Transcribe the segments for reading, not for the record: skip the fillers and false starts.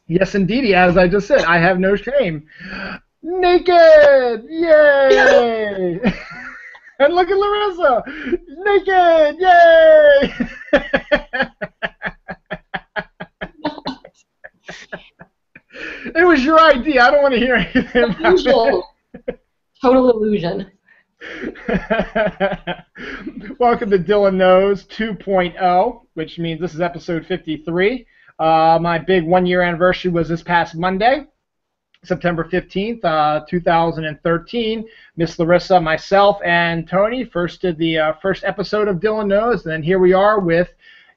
Yes, indeedy. As I just said, I have no shame. Naked! Yay! And look at Larissa! Naked! Yay! It was your idea. I don't want to hear anything about Illusion. Total illusion. it. Welcome to Dylan Knows 2.0, which means this is episode 53. My big 1 year anniversary was this past Monday, September 15th, 2013. Miss Larissa, myself, and Tony first did the first episode of Dylan Knows, and then here we are with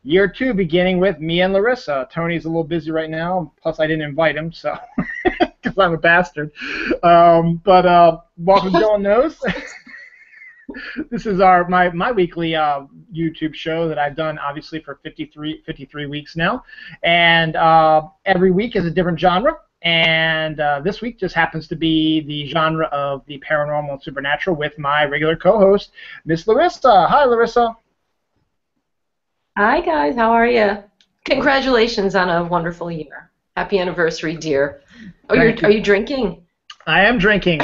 year two, beginning with me and Larissa. Tony's a little busy right now, plus I didn't invite him, so because I'm a bastard. But welcome to Dylan Knows. This is my weekly YouTube show that I've done obviously for 53 weeks now, and every week is a different genre. And this week just happens to be the genre of the paranormal and supernatural with my regular co-host, Miss Larissa. Hi, Larissa. Hi guys, how are you? Congratulations on a wonderful year. Happy anniversary, dear. Oh, are you drinking? I am drinking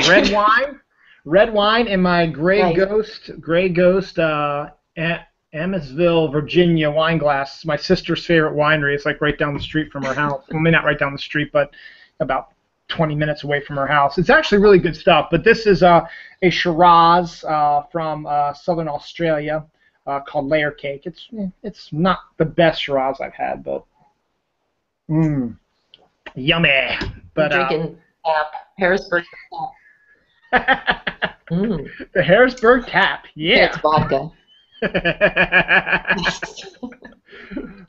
red wine in my Grey Ghost, Amisville, Virginia wine glass. It's my sister's favorite winery. It's like right down the street from her house. Well, maybe not right down the street, but about 20 minutes away from her house. It's actually really good stuff. But this is a Shiraz from southern Australia called Layer Cake. It's not the best Shiraz I've had, but yummy. But drinking Harrisburg tap. The Harrisburg tap, yeah. It's vodka.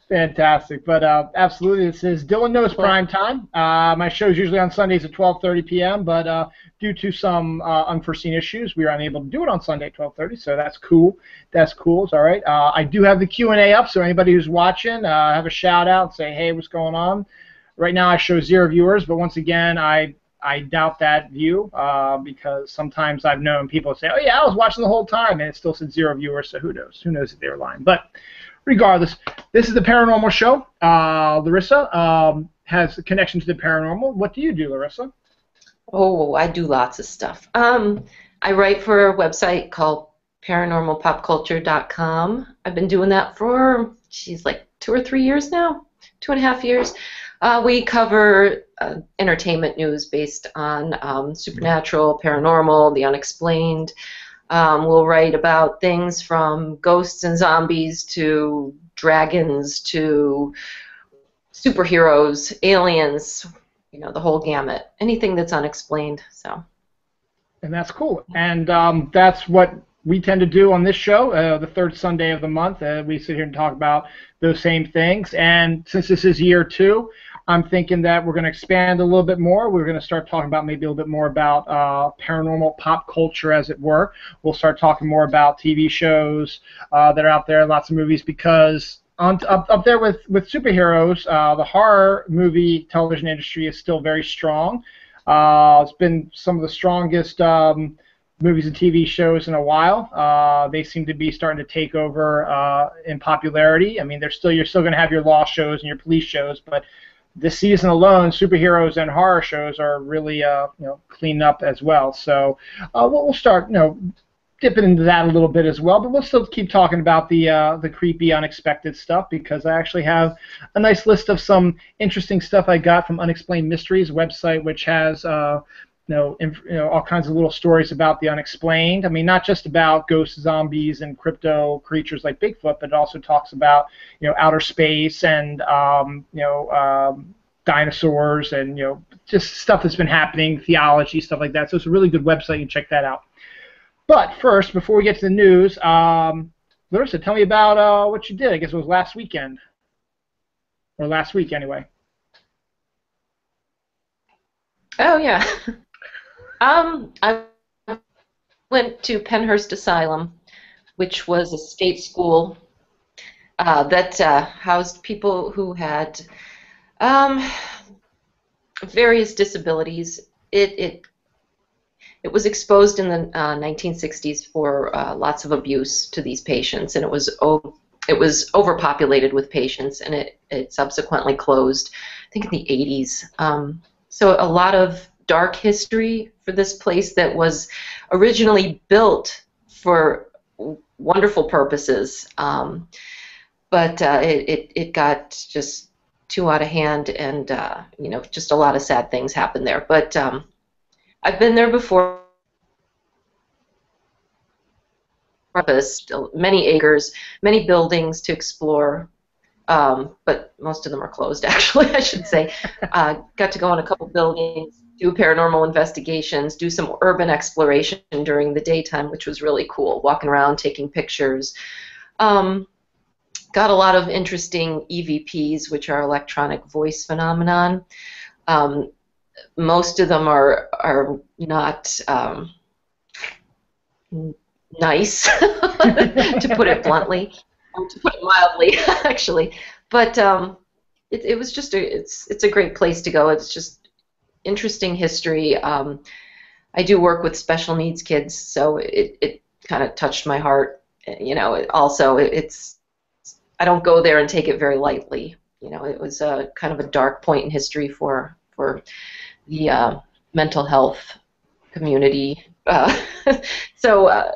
Fantastic, but absolutely, this is Dylan Knows Prime Time. My show is usually on Sundays at 12:30 p.m., but due to some unforeseen issues, we are unable to do it on Sunday at 12:30. So that's cool. That's cool. It's all right. I do have the Q&A up, so anybody who's watching, have a shout out, say, hey, what's going on? Right now, I show 0 viewers, but once again, I doubt that view because sometimes I've known people say, oh yeah, I was watching the whole time, and it still said 0 viewers, so who knows? Who knows if they were lying? But regardless, this is the paranormal show. Larissa has a connection to the paranormal. What do you do, Larissa? Oh, I do lots of stuff. I write for a website called paranormalpopculture.com. I've been doing that for, like 2 or 3 years now, 2.5 years. We cover entertainment news based on supernatural, paranormal, the unexplained. We'll write about things from ghosts and zombies to dragons to superheroes, aliens, the whole gamut. Anything that's unexplained. And that's cool. And that's what we tend to do on this show, the third Sunday of the month. We sit here and talk about those same things. And since this is year two, I'm thinking that we're going to expand a little bit more. We're going to start talking about maybe a little bit more about paranormal pop culture, as it were. We'll start talking more about TV shows that are out there, lots of movies, because up there with superheroes, the horror movie television industry is still very strong. It's been some of the strongest movies and TV shows in a while. They seem to be starting to take over in popularity. I mean, you're still going to have your law shows and your police shows, but this season alone, superheroes and horror shows are really cleaned up as well. So we'll start dipping into that a little bit as well, but we'll still keep talking about the creepy, unexpected stuff, because I actually have a nice list of some interesting stuff I got from Unexplained Mysteries website, which has all kinds of little stories about the unexplained. I mean, not just about ghosts, zombies, and crypto creatures like Bigfoot, but it also talks about outer space and dinosaurs and just stuff that's been happening, theology, stuff like that. So it's a really good website. You can check that out. But first, before we get to the news, Larissa, tell me about what you did. I guess it was last weekend, or last week anyway. Oh yeah. I went to Penhurst Asylum, which was a state school that housed people who had various disabilities. It was exposed in the 1960s for lots of abuse to these patients, and it was it was overpopulated with patients, and it subsequently closed, I think, in the 80s. So a lot of dark history for this place that was originally built for wonderful purposes, but it got just too out of hand, and just a lot of sad things happened there. But I've been there before. Many acres, many buildings to explore, but most of them are closed, actually, I should say. Got to go in a couple buildings, do paranormal investigations, do some urban exploration during the daytime, which was really cool, walking around, taking pictures. Got a lot of interesting EVPs, which are electronic voice phenomenon. Most of them are not nice, to put it bluntly, or to put it mildly, actually. But it was just it's a great place to go. It's just interesting history. I do work with special needs kids, so it kind of touched my heart. Also it's I don't go there and take it very lightly. It was a kind of a dark point in history for the mental health community. So.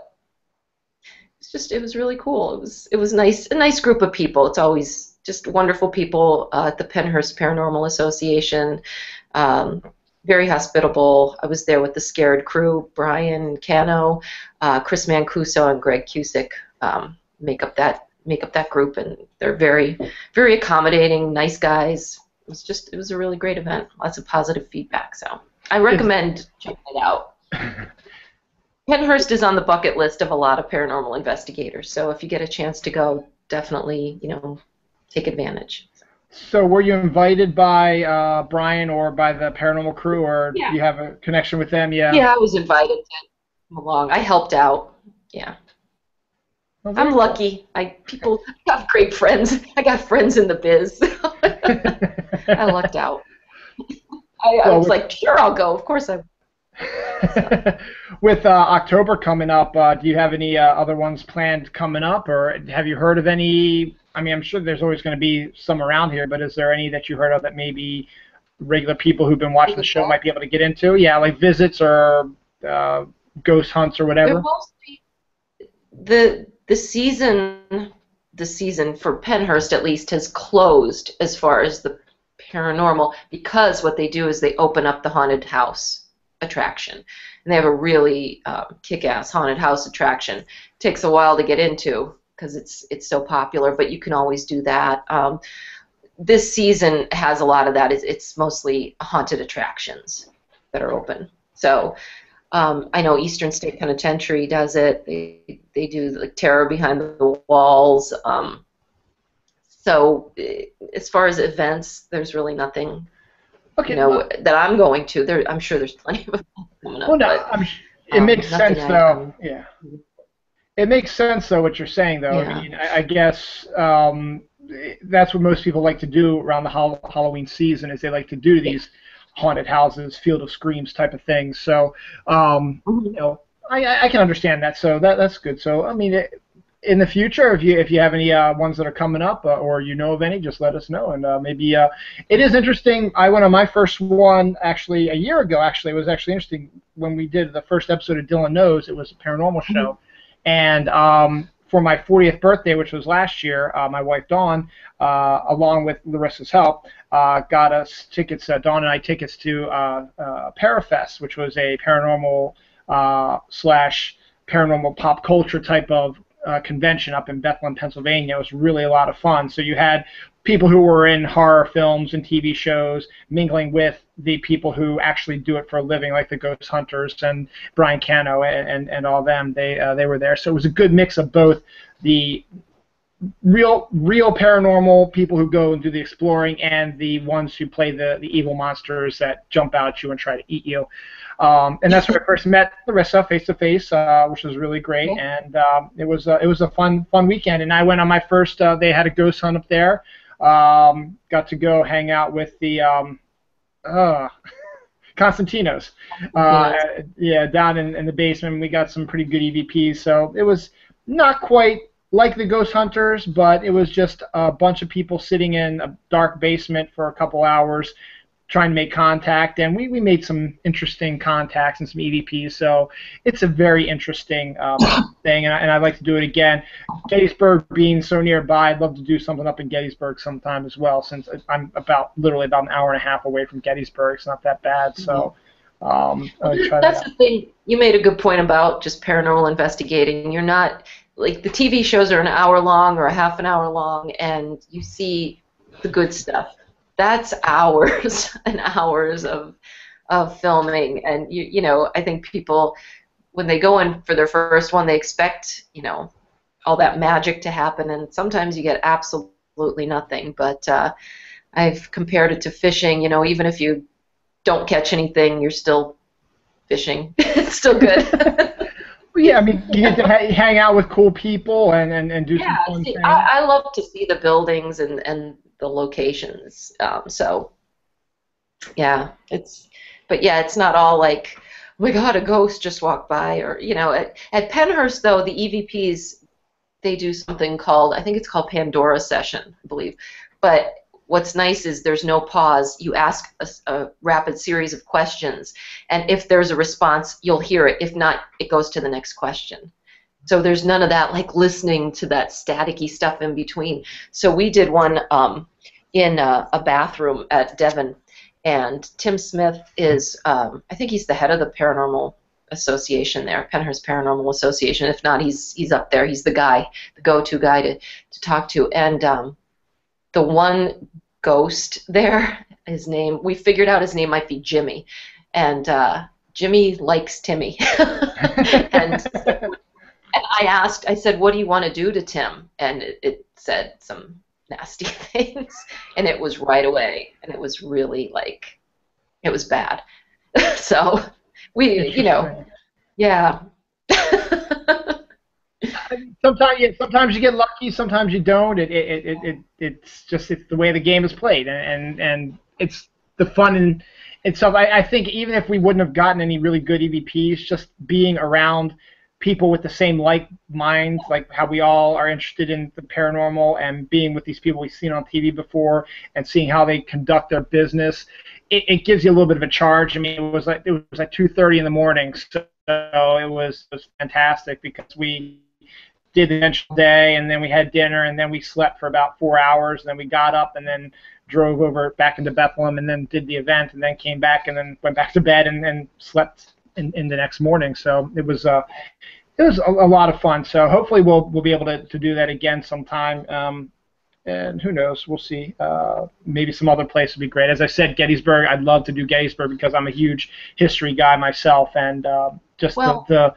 It was really cool. It was nice, a nice group of people. It's always just wonderful people at the Pennhurst Paranormal Association. Very hospitable. I was there with the Scared crew. Brian Cano, Chris Mancuso, and Greg Cusick make up that group, and they're very, very accommodating, nice guys. It was a really great event. Lots of positive feedback. So I recommend checking it out. Pennhurst is on the bucket list of a lot of paranormal investigators, so if you get a chance to go, definitely, take advantage. So were you invited by Brian or by the paranormal crew, or do you have a connection with them? Yeah. Yeah, I was invited to come along. I helped out. Yeah. Well, I'm lucky. People have great friends. I got friends in the biz. I lucked out. I was like, sure, I'll go. Of course I will. So. With October coming up, do you have any other ones planned coming up, or have you heard of any? I mean, I'm sure there's always going to be some around here, but is there any that you heard of that maybe regular people who've been watching the show might be able to get into? Yeah, like visits or ghost hunts or whatever. The season for Pennhurst at least has closed as far as the paranormal, because what they do is they open up the haunted house attraction, and they have a really kick-ass haunted house attraction. It takes a while to get into because it's so popular, but you can always do that. This season has a lot of that. It's mostly haunted attractions that are open. So I know Eastern State Penitentiary does it. They do like Terror Behind the Walls. So as far as events, there's really nothing. Okay, that I'm going to. I'm sure there's plenty of them coming up. Well, no, it makes sense, though. Yeah. It makes sense, though, what you're saying, though. Yeah. I mean, I guess that's what most people like to do around the Halloween season, is they like to do these haunted houses, Field of Screams type of things. So, I can understand that. So that's good. So, I mean, in the future, if you have any ones that are coming up, or you know of any, just let us know. And maybe it is interesting. I went on my first one actually a year ago. Actually, it was actually interesting when we did the first episode of Dylan Knows. It was a paranormal show, and for my 40th birthday, which was last year, my wife Dawn, along with Larissa's help, got us tickets. Dawn and I tickets to Parafest, which was a paranormal slash paranormal pop culture type of convention up in Bethlehem, Pennsylvania. It was really a lot of fun. So you had people who were in horror films and TV shows mingling with the people who actually do it for a living, like the Ghost Hunters and Brian Cano and all them. They were there. So it was a good mix of both the real paranormal people who go and do the exploring and the ones who play the evil monsters that jump out at you and try to eat you. And that's where I first met Larissa face to face, which was really great, and it was a fun weekend. And I went on my first. They had a ghost hunt up there. Got to go hang out with the Constantinos. Down in the basement. We got some pretty good EVPs. So it was not quite like the Ghost Hunters, but it was just a bunch of people sitting in a dark basement for a couple hours trying to make contact, and we made some interesting contacts and some EVPs. So it's a very interesting thing, and I'd like to do it again. Gettysburg being so nearby, I'd love to do something up in Gettysburg sometime as well, since I'm literally about an hour and a half away from Gettysburg. It's not that bad, so I'll try That's that. the thing. You made a good point about just paranormal investigating. You're not like the TV shows are an hour long or a half an hour long, and you see the good stuff. That's hours and hours of filming, and you know, I think people when they go in for their first one, they expect, you know, all that magic to happen, and sometimes you get absolutely nothing. But I've compared it to fishing. You know, even if you don't catch anything, you're still fishing. It's still good. Yeah, I mean, you get to hang out with cool people and do some fun see, things. I love to see the buildings and the locations. So yeah, but yeah, it's not all like, oh my God, a ghost just walked by, or you know, at Penhurst though, the EVPs, they do something called, I think it's called Pandora Session, I believe. But what's nice is there's no pause. You ask a rapid series of questions, and if there's a response, you'll hear it. If not, it goes to the next question. So there's none of that like listening to that staticky stuff in between. So we did one in a bathroom at Devon, and Tim Smith is, I think he's the head of the Paranormal Association there, Penhurst Paranormal Association. If not, he's up there. He's the guy, the go-to guy to talk to. And the one ghost there, his name, we figured out his name might be Jimmy, and Jimmy likes Timmy. and I said, what do you want to do to Tim? And it said some nasty things, and it was right away, and it was really like, it was bad. So we, you know, yeah. Sometimes you get lucky, sometimes you don't. It's just the way the game is played, and it's the fun and itself. I think even if we wouldn't have gotten any really good EVPs, just being around people with the same like minds, like how we all are interested in the paranormal, and being with these people we've seen on TV before, and seeing how they conduct their business, it gives you a little bit of a charge. I mean, it was like 2:30 in the morning, so it was fantastic because we did the eventual day, and then we had dinner, and then we slept for about 4 hours, and then we got up and then drove over back into Bethlehem, and then did the event, and then came back, and then went back to bed, and then slept in the next morning. So it was a lot of fun. So hopefully we'll be able to do that again sometime. And who knows? We'll see. Maybe some other place would be great. As I said, Gettysburg. I'd love to do Gettysburg because I'm a huge history guy myself, and just the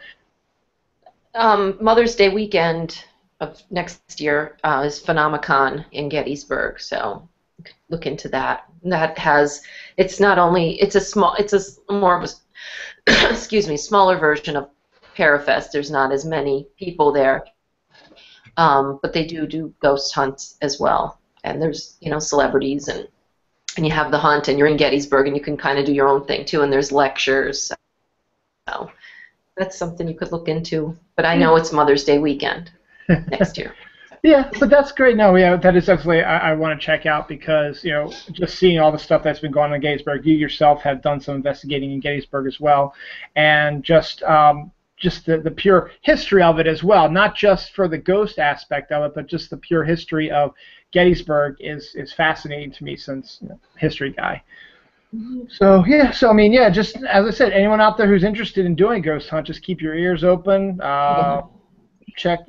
Mother's Day weekend of next year is Phenomicon in Gettysburg, so you could look into that. And that has, it's not only, it's a more of a, excuse me, smaller version of Parafest. There's not as many people there, but they do ghost hunts as well. And there's, you know, celebrities, and you have the hunt, and you're in Gettysburg, and you can kind of do your own thing too, and there's lectures. So that's something you could look into. But I know it's Mother's Day weekend next year. Yeah, but that's great. No, yeah, that is definitely I want to check out because, you know, just seeing all the stuff that's been going on in Gettysburg. You yourself have done some investigating in Gettysburg as well, and just the pure history of it as well, not just for the ghost aspect of it, but just the pure history of Gettysburg is fascinating to me since, you know, history guy. So yeah, so I mean, yeah, just as I said, anyone out there who's interested in doing a ghost hunt, just keep your ears open. Check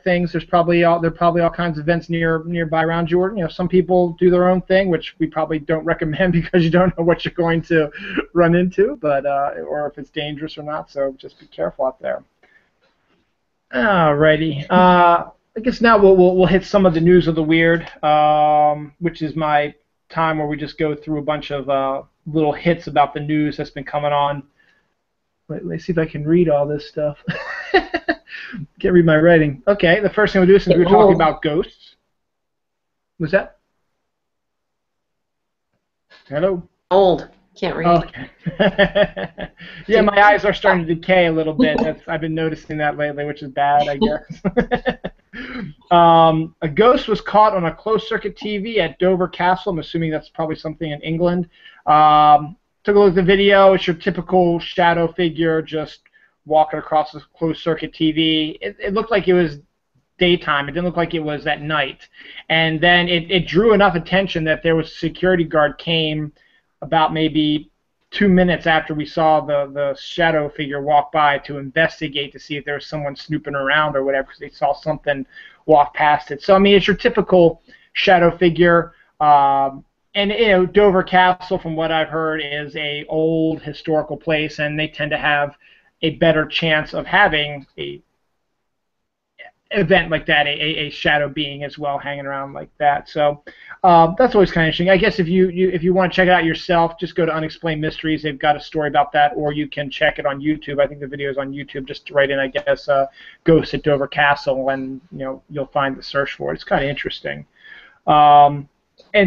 things. There are probably all kinds of events nearby around Jordan. You know, some people do their own thing, which we probably don't recommend because you don't know what you're going to run into, but or if it's dangerous or not. So just be careful out there. Alrighty. I guess now we'll hit some of the news of the weird, which is my time where we just go through a bunch of little hits about the news that's been coming on. Let's see if I can read all this stuff. Can't read my writing. Okay, the first thing we'll do, since we were talking about ghosts. What's that? Hello? Old. Can't read. Okay. Yeah, my eyes are starting to decay a little bit. I've been noticing that lately, which is bad, I guess. A ghost was caught on a closed-circuit TV at Dover Castle. I'm assuming that's probably something in England. Took a look at the video. It's your typical shadow figure just walking across the closed-circuit TV. It looked like it was daytime. It didn't look like it was at night. And then it drew enough attention that there was a security guard came about maybe 2 minutes after we saw the shadow figure walk by to investigate to see if there was someone snooping around or whatever, because they saw something walk past it. So I mean, it's your typical shadow figure. And you know, Dover Castle, from what I've heard, is a old historical place, and they tend to have a better chance of having a event like that, a shadow being as well hanging around like that. So that's always kind of interesting. I guess if you want to check it out yourself, just go to Unexplained Mysteries. They've got a story about that, or you can check it on YouTube. I think the video is on YouTube. Just write in, I guess, Ghost at Dover Castle, and you'll find the search for it. It's kind of interesting. And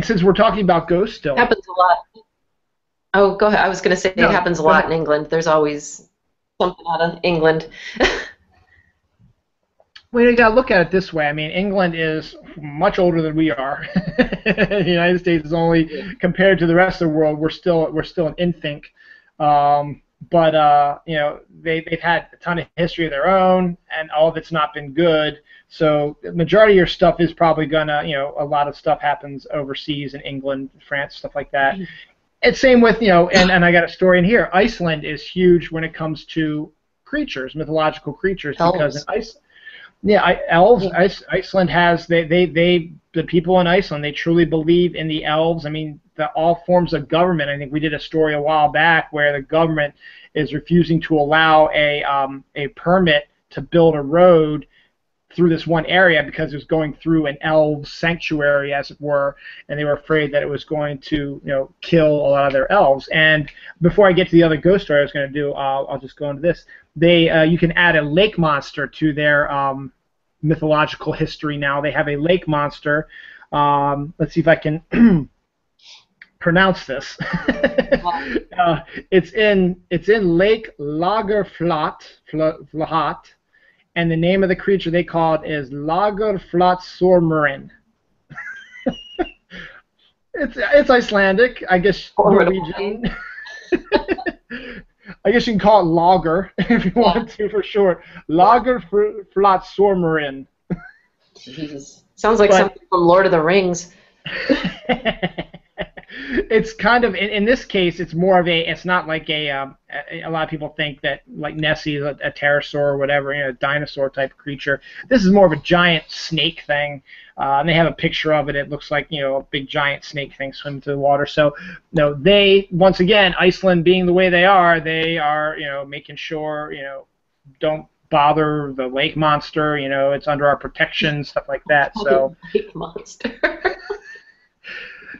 since we're talking about ghosts still, Happens a lot. Oh, go ahead. I was going to say No, it happens a lot in England. There's always something out of England. well, you got to look at it this way. I mean, England is much older than we are. The United States is only, compared to the rest of the world, we're still an infant. But they've had a ton of history of their own, and all of it's not been good. So the majority of your stuff is probably gonna, a lot of stuff happens overseas in England, France, stuff like that. It's same with, and I got a story in here. Iceland is huge when it comes to creatures, mythological creatures, because in Iceland. Yeah, elves. Iceland has the people in Iceland. They truly believe in the elves. I mean, all forms of government. I think we did a story a while back where the government is refusing to allow a permit to build a road through this one area because it was going through an elves sanctuary, as it were, and they were afraid that it was going to kill a lot of their elves. And before I get to the other ghost story I was going to do, I'll just go into this. You can add a lake monster to their mythological history now. They have a lake monster. Let's see if I can pronounce this. It's in Lake Lagerflot, and the name of the creature they call it is Lagerflotsormurin. It's Icelandic, I guess. Norwegian. I guess you can call it Lager if you want to, for short. Lagerflotsormurin. Jeez. Sounds like something from Lord of the Rings. It's kind of, in this case, it's more of it's not like a lot of people think that like Nessie is a pterosaur or whatever, a dinosaur type creature. This is more of a giant snake thing, and they have a picture of it. It looks like, a big giant snake thing swimming through the water. So, they, once again, Iceland being the way they are making sure, don't bother the lake monster, it's under our protection, stuff like that. So, lake monster.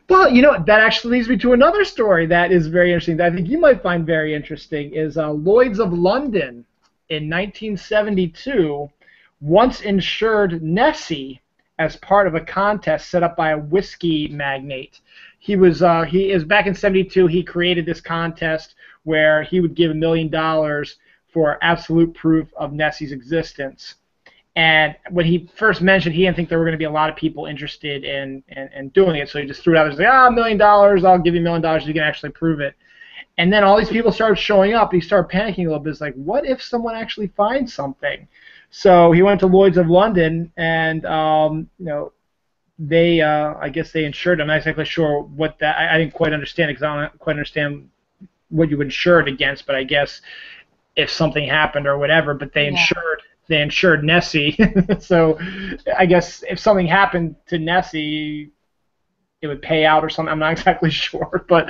Well, that actually leads me to another story that is very interesting, that I think you might find very interesting, is Lloyd's of London in 1972 once insured Nessie as part of a contest set up by a whiskey magnate. He is back in 72, he created this contest where he would give $1 million for absolute proof of Nessie's existence. And when he first mentioned, he didn't think there were going to be a lot of people interested in doing it, so he just threw it out there. He's like, $1 million, I'll give you $1 million if you can actually prove it. And then all these people started showing up. He started panicking a little bit. It's like, what if someone actually finds something? So he went to Lloyd's of London, and they, I guess they insured him. I'm not exactly sure what that. I didn't quite understand it because I don't quite understand what you insure it against. But I guess if something happened or whatever, but they insured Nessie. So I guess if something happened to Nessie, it would pay out or something. I'm not exactly sure, but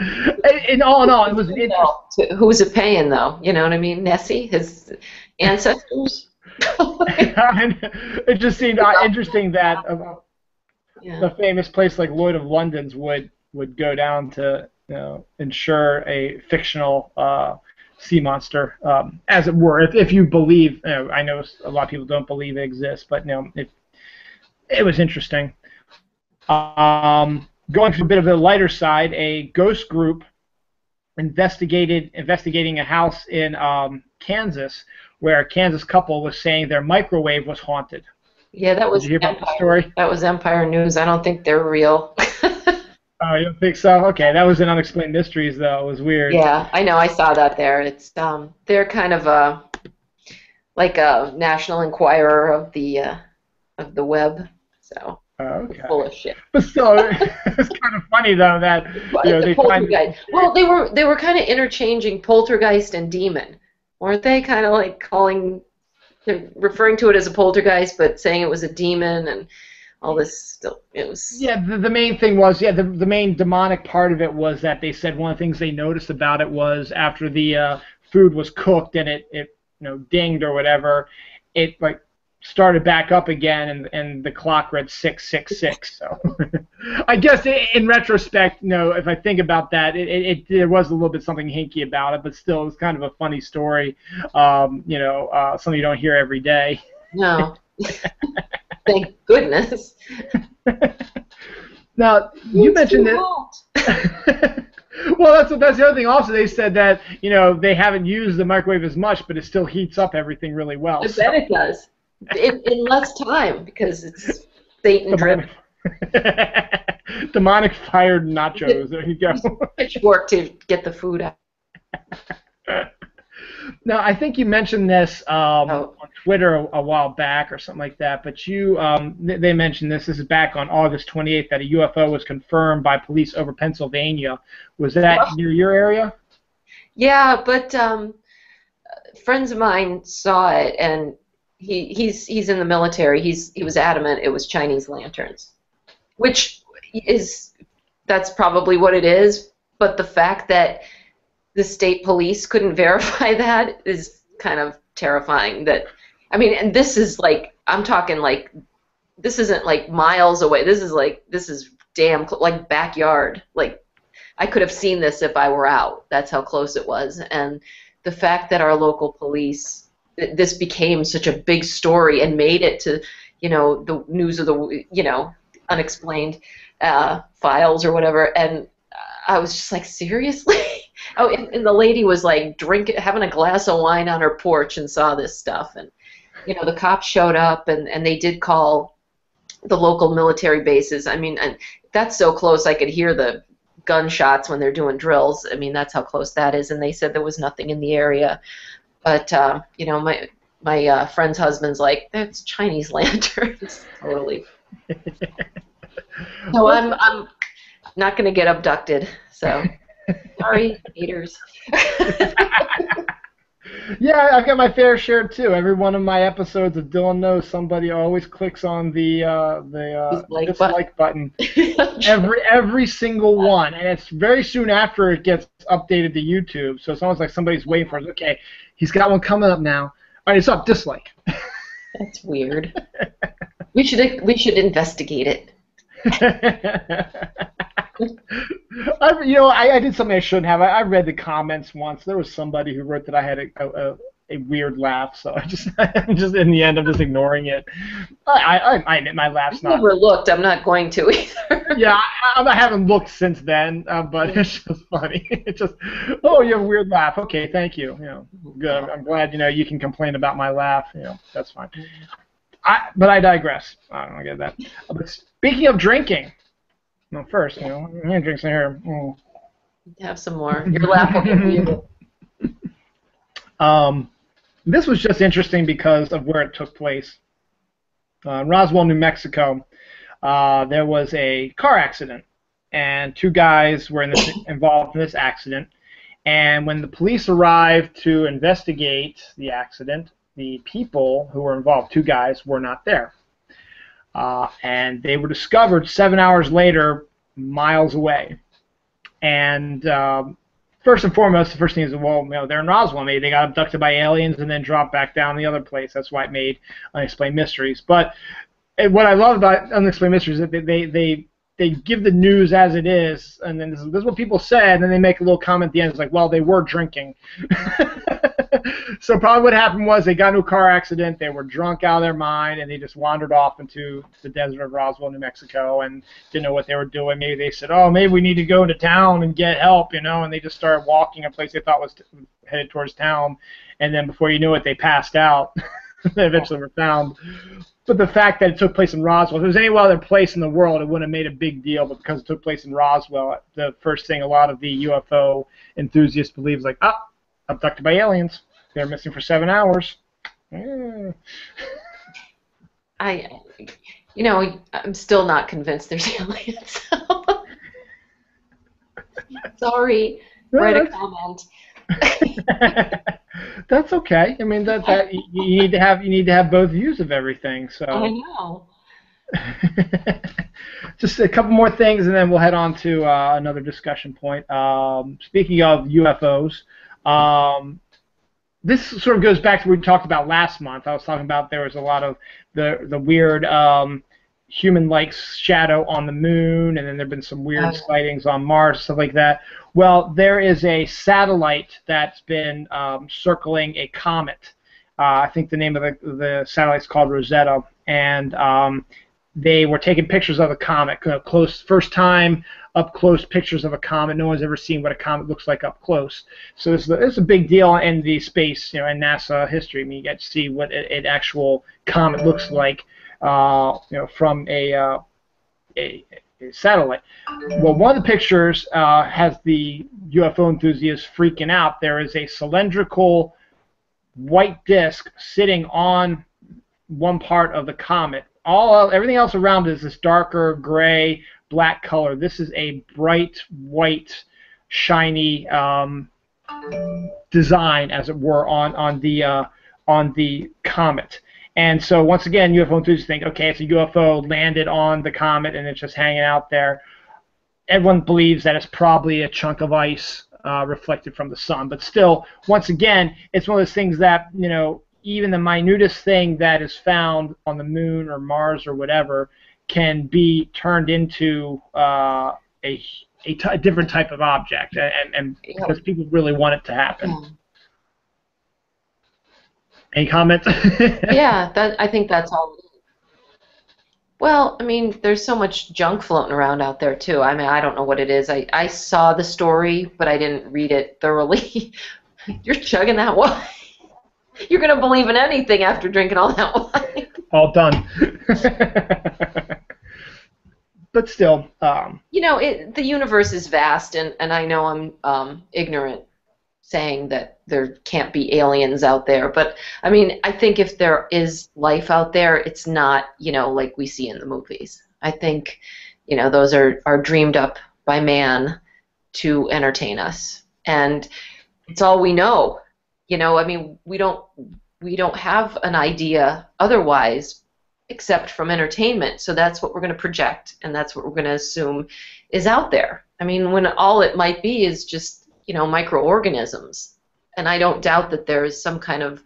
in all, it was an interesting. Who's it paying, though? You know what I mean? Nessie, his ancestors. It just seemed interesting that the famous place like Lloyd of London's would go down to insure a fictional sea monster, as it were. If you believe, I know a lot of people don't believe it exists, but it was interesting. Going to a bit of a lighter side, a ghost group investigating a house in Kansas, where a Kansas couple was saying their microwave was haunted. Yeah, that Did you was hear about the Empire. story? That was Empire News. I don't think they're real. Oh, you don't think so? Okay, that was in Unexplained Mysteries, though. It was weird. Yeah, I know. I saw that there. It's they're kind of like a National Enquirer of the web. So full Okay. of shit. But still, it's kind of funny though that The they find this. poltergeist. Well, they were kind of interchanging poltergeist and demon, weren't they? Kind of like they're referring to it as a poltergeist, but saying it was a demon and all this. Still, it was. Yeah, the main thing was the main demonic part of it was that they said one of the things they noticed about it was after the food was cooked and it dinged or whatever, it like started back up again and the clock read 666. So I guess in retrospect, if I think about that, there was a little bit something hinky about it, but still it was kind of a funny story. Something you don't hear every day. No, thank goodness. Now you mentioned that. Well, that's the other thing. Also, they said that they haven't used the microwave as much, but it still heats up everything really well. I bet it does. In less time because it's Satan driven. Demonic fired nachos. There you go. Pitchfork to get the food out. Now, I think you mentioned this on Oh, Twitter a while back or something like that, but they mentioned this. This is back on August 28th that a UFO was confirmed by police over Pennsylvania. Was that near your area? yeah, but friends of mine saw it, and he's in the military. He was adamant it was Chinese lanterns, which that's probably what it is. But the fact that the state police couldn't verify that is kind of terrifying. I mean, and this is like I'm talking like this isn't like miles away. This is damn like backyard. Like I could have seen this if I were out. That's how close it was. And the fact that our local police this became such a big story and made it to the news of the unexplained files or whatever, and I was just like, seriously. Oh, and the lady was like having a glass of wine on her porch and saw this stuff, and the cops showed up and they did call the local military bases. I mean, and that's so close I could hear the gunshots when they're doing drills. I mean, that's how close that is, and they said there was nothing in the area. But my friend's husband's like, that's Chinese lanterns. Totally. So I'm not going to get abducted. So sorry, haters. Yeah, I've got my fair share too. Every one of my episodes of Dylan Knows, somebody always clicks on the dislike button. Every single one, and it's very soon after it gets updated to YouTube. So it's almost like somebody's waiting for us. Okay, he's got one coming up now. All right, it's up. Dislike. That's weird. We should investigate it. I did something I shouldn't have. I read the comments once. There was somebody who wrote that I had a weird laugh, so I'm just in the end I'm just ignoring it. I admit my laugh's not. Never looked. I'm not going to either. Yeah, I haven't looked since then, but it's just funny. It's just, oh, you have a weird laugh. Okay, thank you. Good. I'm glad you can complain about my laugh. That's fine. But I digress. I don't get that. But speaking of drinking. No, first, I'm gonna drink some here. Have some more. Your laugh will get you. This was just interesting because of where it took place. In Roswell, New Mexico, there was a car accident, and two guys were involved in this accident. And when the police arrived to investigate the accident, the people who were involved, two guys, were not there. And they were discovered 7 hours later, miles away. And first and foremost, the first thing is, well, they're in Roswell. Maybe they got abducted by aliens and then dropped back down the other place. That's why it made Unexplained Mysteries. But what I love about Unexplained Mysteries is that they give the news as it is, and then this is what people said, and then they make a little comment at the end. It's like, well, they were drinking. So probably what happened was they got into a car accident, they were drunk out of their mind, and they just wandered off into the desert of Roswell, New Mexico, and didn't know what they were doing. Maybe they said, oh, maybe we need to go into town and get help, and they just started walking a place they thought was headed towards town, and then before you knew it, they passed out. that eventually were found. But the fact that it took place in Roswell, if it was any other place in the world, it wouldn't have made a big deal. But because it took place in Roswell, the first thing a lot of the UFO enthusiasts believe is like, abducted by aliens. They're missing for 7 hours. I'm still not convinced there's aliens. Sorry, write a comment. That's okay. I mean, that you need to have both views of everything. So I know. Just a couple more things, and then we'll head on to another discussion point. Speaking of UFOs, this sort of goes back to what we talked about last month. I was talking about there was a lot of the weird human-like shadow on the moon, and then there have been some weird sightings on Mars, stuff like that. Well, there is a satellite that's been circling a comet. I think the name of the satellite's called Rosetta, and they were taking pictures of a comet, first time up close pictures of a comet. No one's ever seen what a comet looks like up close. So this is a big deal in the space, and NASA history. I mean, you get to see what an actual comet looks like, from a satellite. Well, one of the pictures has the UFO enthusiasts freaking out. There is a cylindrical white disk sitting on one part of the comet. Everything else around is this darker gray, black color. This is a bright white, shiny design, as it were, on the comet. And so once again, UFO enthusiasts think, okay, it's a UFO landed on the comet and it's just hanging out there. Everyone believes that it's probably a chunk of ice reflected from the sun. But still, once again, it's one of those things that, even the minutest thing that is found on the moon or Mars or whatever can be turned into a different type of object, and because people really want it to happen. Any comments? Yeah, I think that's all. Well, I mean, there's so much junk floating around out there, too. I mean, I don't know what it is. I saw the story, but I didn't read it thoroughly. You're chugging that wine. You're going to believe in anything after drinking all that wine. All done. But still. The universe is vast, and I know I'm ignorant saying that there can't be aliens out there. But, I mean, I think if there is life out there, it's not, like we see in the movies. I think, those are dreamed up by man to entertain us. And it's all we know. I mean, we don't have an idea otherwise except from entertainment. So that's what we're going to project, and that's what we're going to assume is out there. I mean, when all it might be is just microorganisms. And I don't doubt that there is some kind of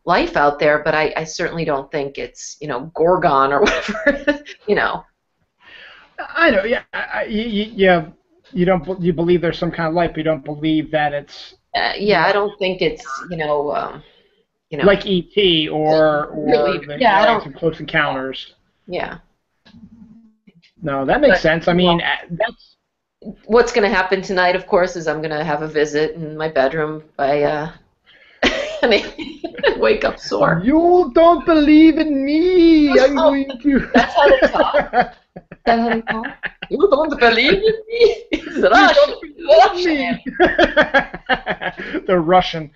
life out there, but I certainly don't think it's, Gorgon or whatever, I know, yeah. You believe there's some kind of life, but you don't believe that it's... I don't think it's, like E.T. or really, some Close Encounters. Yeah. No, that makes sense. I mean, that's... What's going to happen tonight, of course, is I'm going to have a visit in my bedroom by wake up sore. You don't believe in me. I'm going to... That's how they talk. You don't believe in me? It's Russian. They're Russian.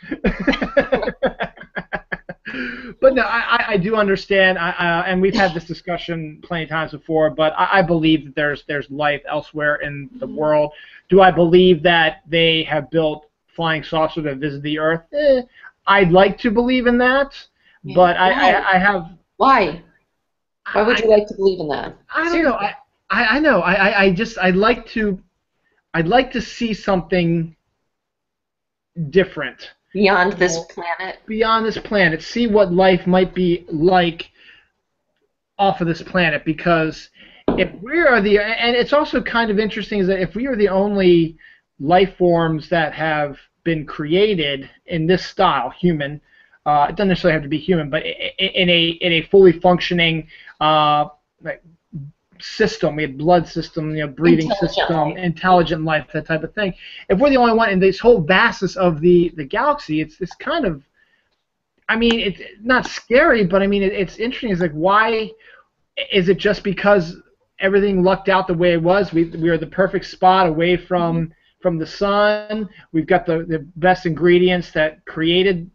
But no, I do understand, and we've had this discussion plenty of times before, but I believe that there's life elsewhere in the world. Do I believe that they have built flying saucers that visit the Earth? I'd like to believe in that, but I have... Why? Why would you like to believe in that? I don't know. I know. I'd like to see something different. Beyond this planet? Beyond this planet. See what life might be like off of this planet, because if we are and it's also kind of interesting is that if we are the only life forms that have been created in this style, human, it doesn't necessarily have to be human, but in a fully functioning system, we have blood system, breathing system, intelligent life, that type of thing. If we're the only one in this whole vastness of the galaxy, it's kind of I mean, it's not scary, but I mean, it's interesting. It's like, why is it just because everything lucked out the way it was? We are the perfect spot away from the sun. We've got the best ingredients that created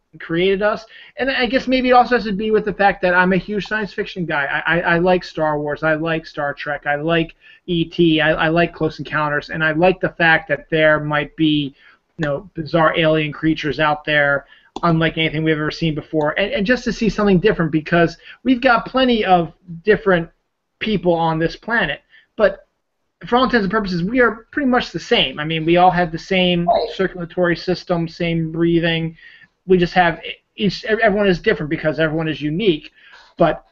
us. And I guess maybe it also has to be with the fact that I'm a huge science fiction guy. I like Star Wars. I like Star Trek. I like E.T. I like Close Encounters. And I like the fact that there might be, bizarre alien creatures out there unlike anything we've ever seen before. And just to see something different, because we've got plenty of different people on this planet. But for all intents and purposes, we are pretty much the same. I mean, we all have the same circulatory system, same breathing. We just have everyone is different because everyone is unique, but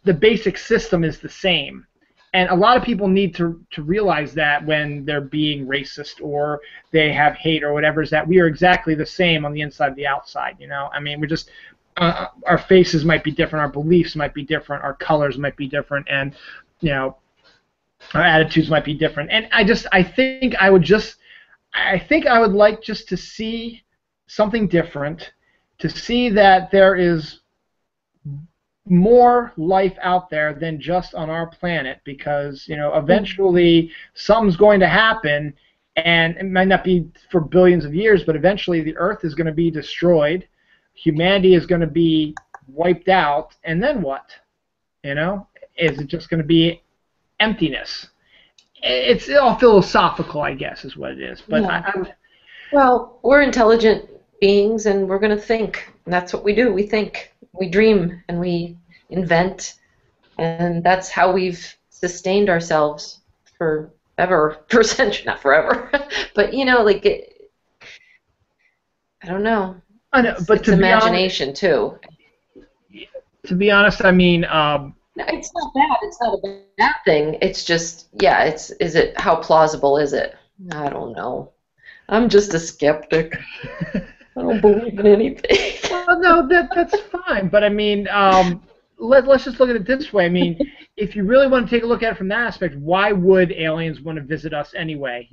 the basic system is the same. And a lot of people need to realize that when they're being racist or they have hate or whatever, is that we are exactly the same on the inside and the outside. I mean, we're just our faces might be different, our beliefs might be different, our colors might be different, and our attitudes might be different. And I think I would like just to see something different, to see that there is more life out there than just on our planet, because eventually something's going to happen, and it might not be for billions of years, but eventually the Earth is going to be destroyed, humanity is going to be wiped out, and then what? Is it just going to be emptiness? It's all philosophical, I guess, is what it is. But yeah. Well, we're intelligent beings, and we're going to think, and that's what we do. We think, we dream, and we invent, and that's how we've sustained ourselves forever, for centuries, not forever, but I don't know. I know, but it's imagination too. To be honest, I mean, no, it's not bad. It's not a bad thing. It's just, is it, how plausible is it? I don't know. I'm just a skeptic. I don't believe in anything. Well, no, that's fine. But I mean, let's just look at it this way. I mean, if you really want to take a look at it from that aspect, why would aliens want to visit us anyway?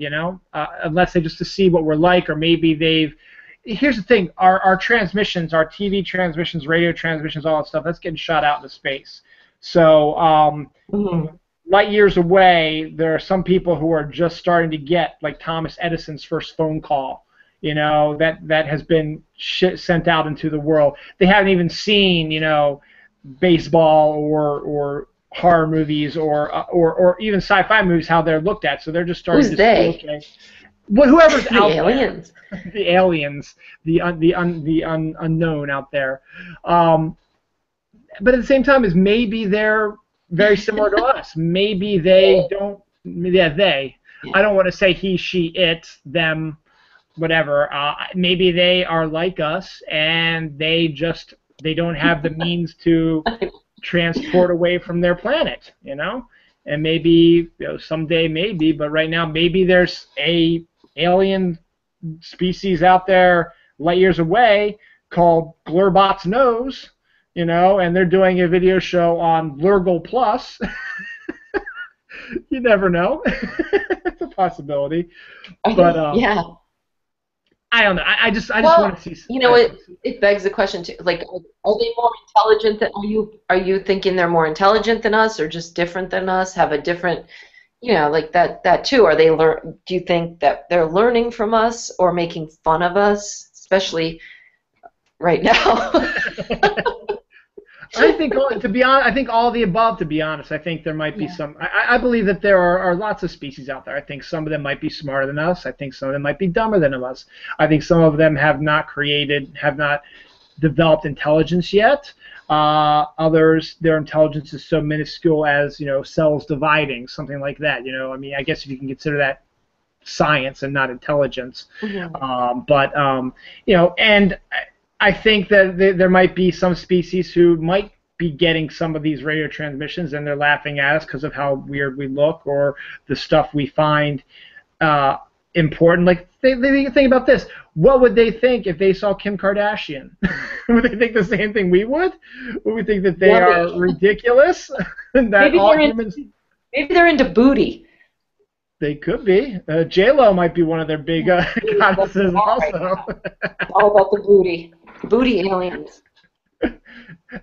Unless they just to see what we're like, or maybe they've. Here's the thing: our transmissions, our TV transmissions, radio transmissions, all that stuff, that's getting shot out into space. So light years away, there are some people who are just starting to get, like Thomas Edison's first phone call. That has been sent out into the world. They haven't even seen, baseball or horror movies or even sci-fi movies, how they're looked at. So they're just starting to they? see, okay. Well, whoever's out aliens. There. The aliens. The unknown out there. But at the same time, is maybe they're very similar to us. Maybe they don't. Yeah, they. I don't want to say he, she, it, them, whatever. Maybe they are like us, and they don't have the means to transport away from their planet. And maybe someday, maybe, but right now, maybe there's a alien species out there light years away called Blurbot's Nose. And they're doing a video show on Lurgle Plus. You never know. It's a possibility. But yeah. I don't know. I just want to see. It begs the question too. Like, are they more intelligent than are you thinking they're more intelligent than us, or just different than us? Have a different, like that too. Are they do you think that they're learning from us or making fun of us, especially right now? I think, to be honest, I think all of the above. To be honest, I think there might be some. I believe that there are lots of species out there. I think some of them might be smarter than us. I think some of them might be dumber than us. I think some of them have not developed intelligence yet. Others, their intelligence is so minuscule as cells dividing, something like that. I mean, I guess if you can consider that science and not intelligence. Mm-hmm. And I think that there might be some species who might be getting some of these radio transmissions, and they're laughing at us because of how weird we look or the stuff we find important. Like, think about this. What would they think if they saw Kim Kardashian? Would they think the same thing we would? Would we think that they are ridiculous? That maybe all humans... Maybe they're into booty. They could be. J-Lo might be one of their big goddesses also. All about the booty. Booty aliens.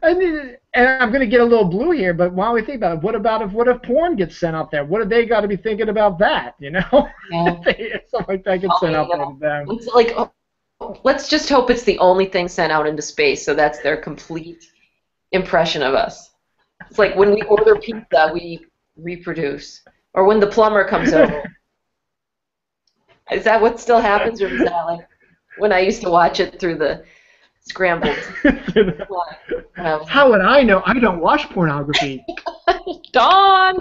And I'm going to get a little blue here, but while we think about it, what if porn gets sent out there? What have they got to be thinking about that? You know, Yeah. if something like that gets Oh, sent you out there know, to them. it's like, oh, let's just hope it's the only thing sent out into space, so that's their complete impression of us. It's like when we order pizza, we reproduce, or when the plumber comes over. Is that what still happens, or is that like when I used to watch it through the scrambled? When I was How would I know? I don't watch pornography. Dawn.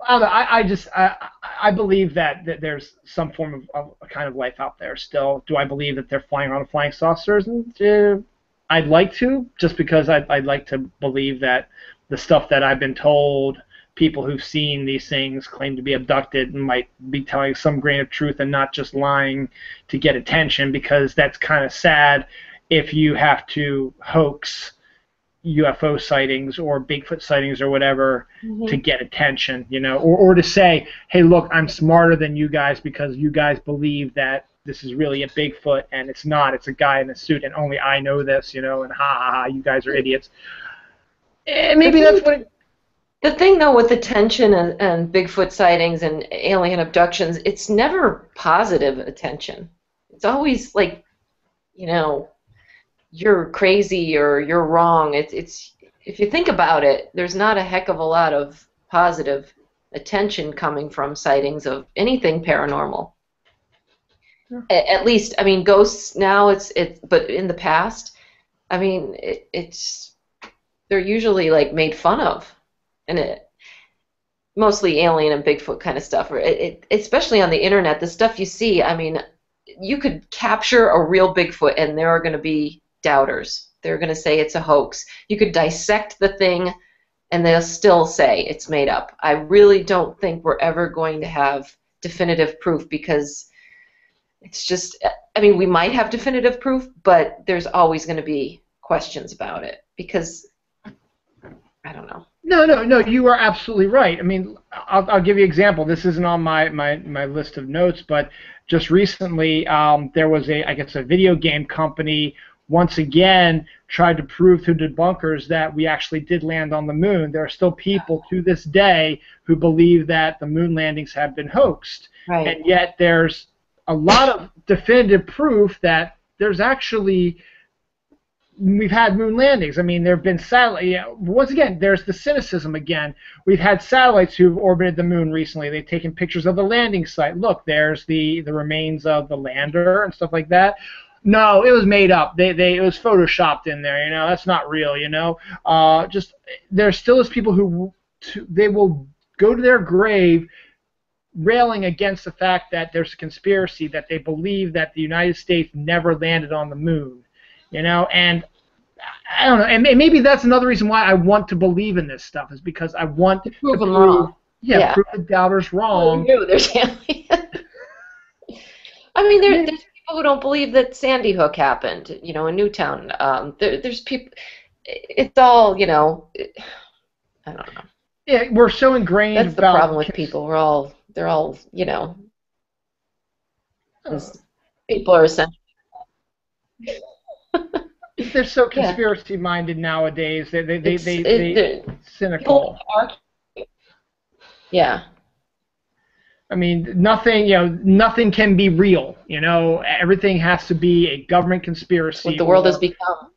I believe that there's some form of a kind of life out there still. Do I believe that they're flying around flying saucers? I'd like to, just because I'd like to believe that the stuff that I've been told, people who've seen these things claim to be abducted and might be telling some grain of truth and not just lying to get attention, because that's kind of sad if you have to hoax UFO sightings or Bigfoot sightings or whatever to get attention, you know, or to say, hey, look, I'm smarter than you guys because you guys believe that this is really a Bigfoot and it's not. It's a guy in a suit and only I know this, you know, and ha ha ha, you guys are idiots. And maybe that's what it, The thing, though, with attention and Bigfoot sightings and alien abductions, it's never positive attention. It's always like, you know, you're crazy or you're wrong. It's if you think about it, there's not a heck of a lot of positive attention coming from sightings of anything paranormal. Yeah. At least, I mean, ghosts now, but in the past, I mean, they're usually like made fun of, and mostly alien and Bigfoot kind of stuff. Especially on the internet, the stuff you see, I mean, you could capture a real Bigfoot, and there are going to be doubters. They're going to say it's a hoax. You could dissect the thing, and they'll still say it's made up. I really don't think we're ever going to have definitive proof, because it's just, I mean, we might have definitive proof, but there's always going to be questions about it, because I don't know. No, you are absolutely right. I mean, I'll give you an example. This isn't on my list of notes, but just recently there was I guess a video game company once again tried to prove to debunkers that we actually did land on the moon. There are still people to this day who believe that the moon landings have been hoaxed. Right. And yet there's a lot of definitive proof that there's actually, we've had moon landings. I mean, there have been satellites. Yeah, once again, there's the cynicism again. We've had satellites who've orbited the moon recently. They've taken pictures of the landing site. Look, there's the remains of the lander and stuff like that. No, it was made up. It was photoshopped in there. You know, that's not real. You know, just there still is people who they will go to their grave railing against the fact that there's a conspiracy, that they believe that the United States never landed on the moon. You know, and I don't know, and maybe that's another reason why I want to believe in this stuff, is because I want to prove them wrong. Yeah, prove the doubters wrong. Well, there's I mean, there's people who don't believe that Sandy Hook happened, you know, in Newtown. There's people. It's all, you know. I don't know. Yeah, we're so ingrained. That's the problem with people. They're all, you know. People are essentially. They're so conspiracy-minded nowadays. They cynical. Yeah. I mean, nothing can be real. You know, everything has to be a government conspiracy. What the world has become.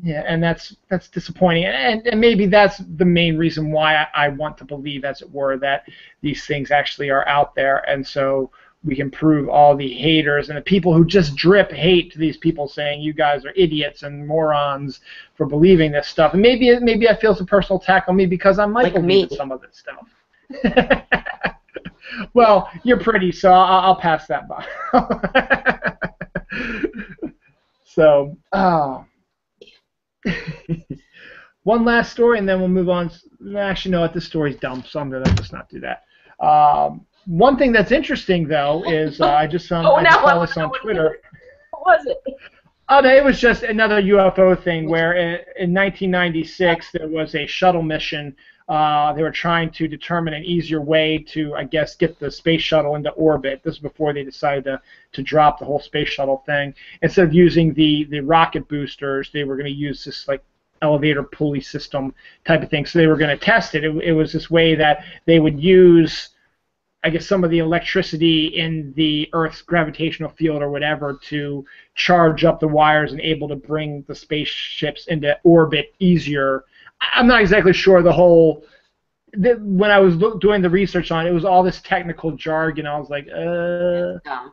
Yeah, and that's disappointing. And maybe that's the main reason why I want to believe, as it were, that these things actually are out there, and so we can prove all the haters and the people who just drip hate to these people saying you guys are idiots and morons for believing this stuff. And maybe I feel it's a personal attack on me because I might believe in some of this stuff. Well, you're pretty, so I'll pass that by. So, one last story, and then we'll move on. Actually, no, this story's dumb, so I'm going to just not do that. One thing that's interesting, though, is I just saw this on Twitter. What was it? Oh, no, it was just another UFO thing where in 1996 there was a shuttle mission They were trying to determine an easier way to, I guess, get the space shuttle into orbit. This is before they decided to drop the whole space shuttle thing. Instead of using the rocket boosters, they were going to use this like elevator pulley system type of thing. So they were going to test it. It was this way that they would use, I guess, some of the electricity in the Earth's gravitational field or whatever to charge up the wires and able to bring the spaceships into orbit easier. I'm not exactly sure the whole. When I was doing the research on it, it was all this technical jargon. I was like,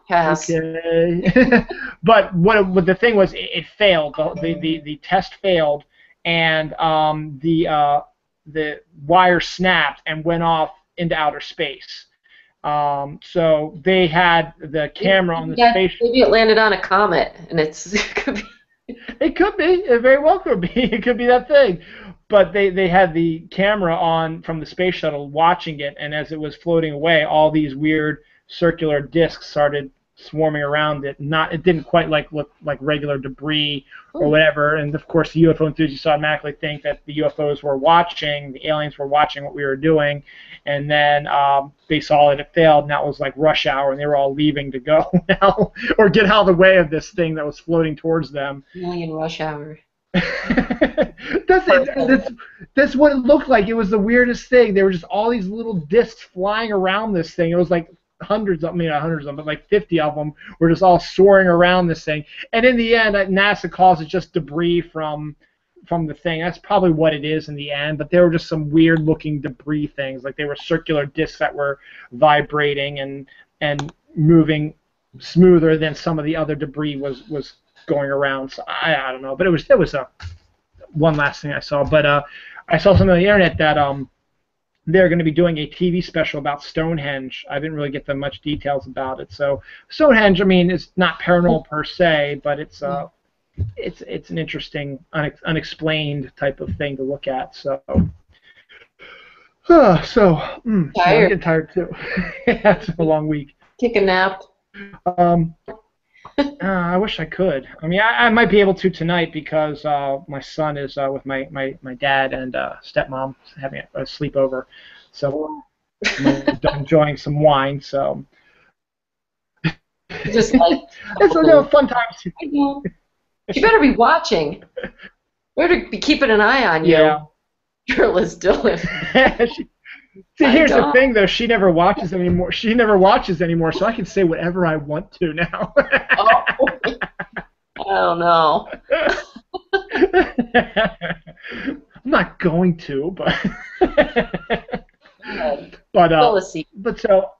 Pass. okay. But what the thing was, it failed. The test failed, and the wire snapped and went off into outer space. So they had the camera on the space. Maybe it landed on a comet, and it could be. It could be. It very well could be. It could be that thing. But they had the camera on from the space shuttle watching it, and as it was floating away, all these weird circular discs started swarming around it. It didn't quite look like regular debris or whatever. And of course, the UFO enthusiasts automatically think that the UFOs were watching, the aliens were watching what we were doing, and then they saw it failed, and that was like rush hour, and they were all leaving to go now or get out of the way of this thing that was floating towards them. Alien rush hour. That's what it looked like. It was the weirdest thing. There were just all these little discs flying around this thing. It was like hundreds of, not hundreds of them, but like 50 of them were just all soaring around this thing. And in the end, NASA calls it just debris from the thing. That's probably what it is in the end. But there were just some weird looking debris things. Like they were circular discs that were vibrating and moving smoother than some of the other debris was going around. So I don't know, but it was one last thing I saw. But I saw something on the internet that they're going to be doing a TV special about Stonehenge. I didn't really get them much details about it. So Stonehenge, I mean, it's not paranormal per se, but it's an interesting unexplained type of thing to look at. So I'm getting tired too. It's a long week. Take a nap. I wish I could. I mean, I might be able to tonight because my son is with my dad and stepmom having a sleepover. So I'm enjoying some wine. So just like it's fun times. You better be watching. We better be keeping an eye on you. Yeah. Girl is Dylan. See, here's the thing, though. She never watches anymore. So I can say whatever I want to now. Oh. I don't know. I'm not going to, but so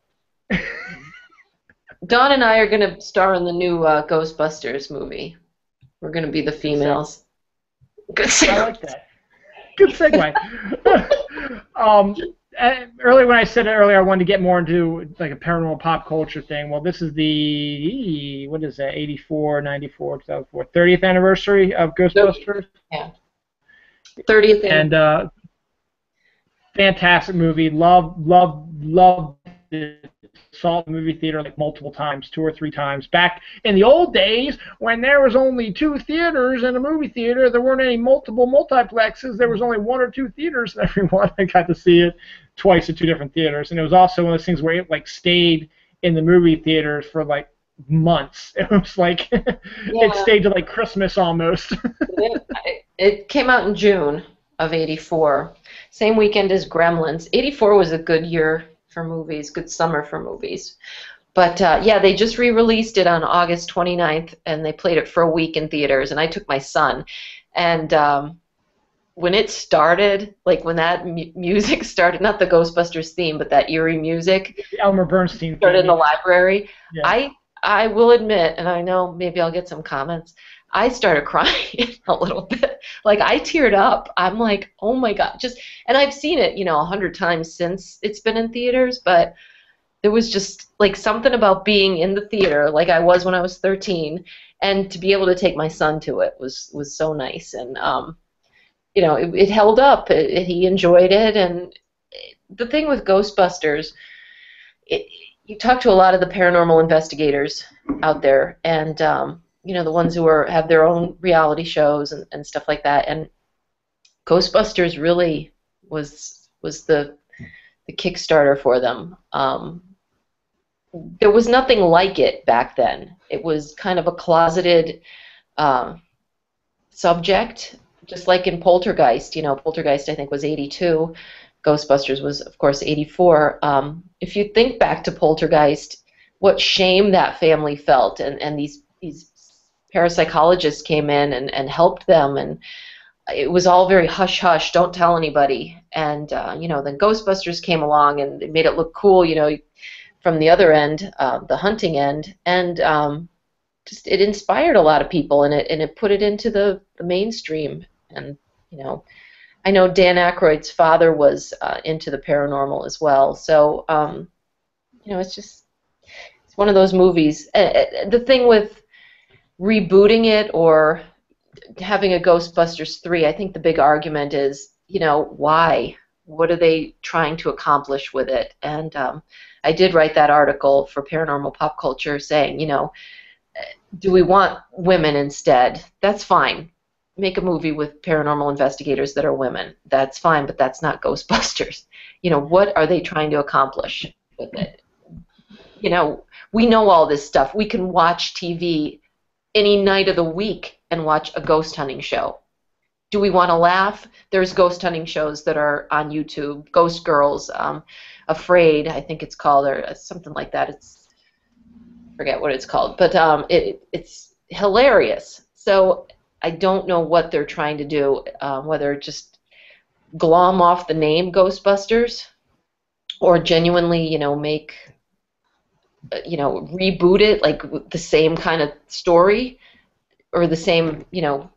Dawn and I are going to star in the new Ghostbusters movie. We're going to be the females. Good segue. I like that. Good segue. Earlier, when I said it earlier, I wanted to get more into like a paranormal pop culture thing. Well, this is the, what is that, 84, 94, 2004, 30th anniversary of Ghostbusters. Yeah. 30th anniversary. And fantastic movie. Loved it. Saw the movie theater like multiple times, 2 or 3 times. Back in the old days when there was only 2 theaters in a movie theater, there weren't any multiplexes. There was only 1 or 2 theaters in every one. I got to see it twice at 2 different theaters, and it was also one of those things where it like stayed in the movie theaters for like months. It was like it stayed to like Christmas almost. It came out in June of '84, same weekend as Gremlins. '84 was a good year for movies, good summer for movies. But yeah, they just re-released it on August 29th, and they played it for a week in theaters, and I took my son. And when it started, like when that music started, not the Ghostbusters theme, but that eerie music, Elmer Bernstein started in the library, yeah. I will admit, and I know maybe I'll get some comments, I started crying a little bit. Like, I teared up. I'm like, oh my God. And I've seen it, 100 times since it's been in theaters, but there was just like something about being in the theater, like I was when I was 13, and to be able to take my son to it was so nice. And, it held up. He enjoyed it. And the thing with Ghostbusters, you talk to a lot of the paranormal investigators out there, and the ones who have their own reality shows and stuff like that. And Ghostbusters really was was the Kickstarter for them. There was nothing like it back then. It was kind of a closeted subject, just like in Poltergeist. You know, Poltergeist I think was 82. Ghostbusters was, of course, 84. If you think back to Poltergeist, what shame that family felt, and these parapsychologists came in and helped them, and it was all very hush hush, don't tell anybody. And you know, then Ghostbusters came along and it made it look cool, you know, from the other end, the hunting end, and just it inspired a lot of people, and it put it into the mainstream. And you know, I know Dan Aykroyd's father was into the paranormal as well, so you know, it's one of those movies. The thing with rebooting it or having a Ghostbusters 3, I think the big argument is, you know, why? What are they trying to accomplish with it? And I did write that article for Paranormal Pop Culture saying, you know, do we want women instead? That's fine. Make a movie with paranormal investigators that are women. That's fine, but that's not Ghostbusters. You know, what are they trying to accomplish with it? You know, we know all this stuff. We can watch TV any night of the week and watch a ghost hunting show. Do we want to laugh? There's ghost hunting shows that are on YouTube. Ghost Girls, Afraid, I think it's called, or something like that. I forget what it's called, but it's hilarious. So I don't know what they're trying to do, whether just glom off the name Ghostbusters or genuinely, you know, make, you know, reboot it like the same kind of story or the same, you know,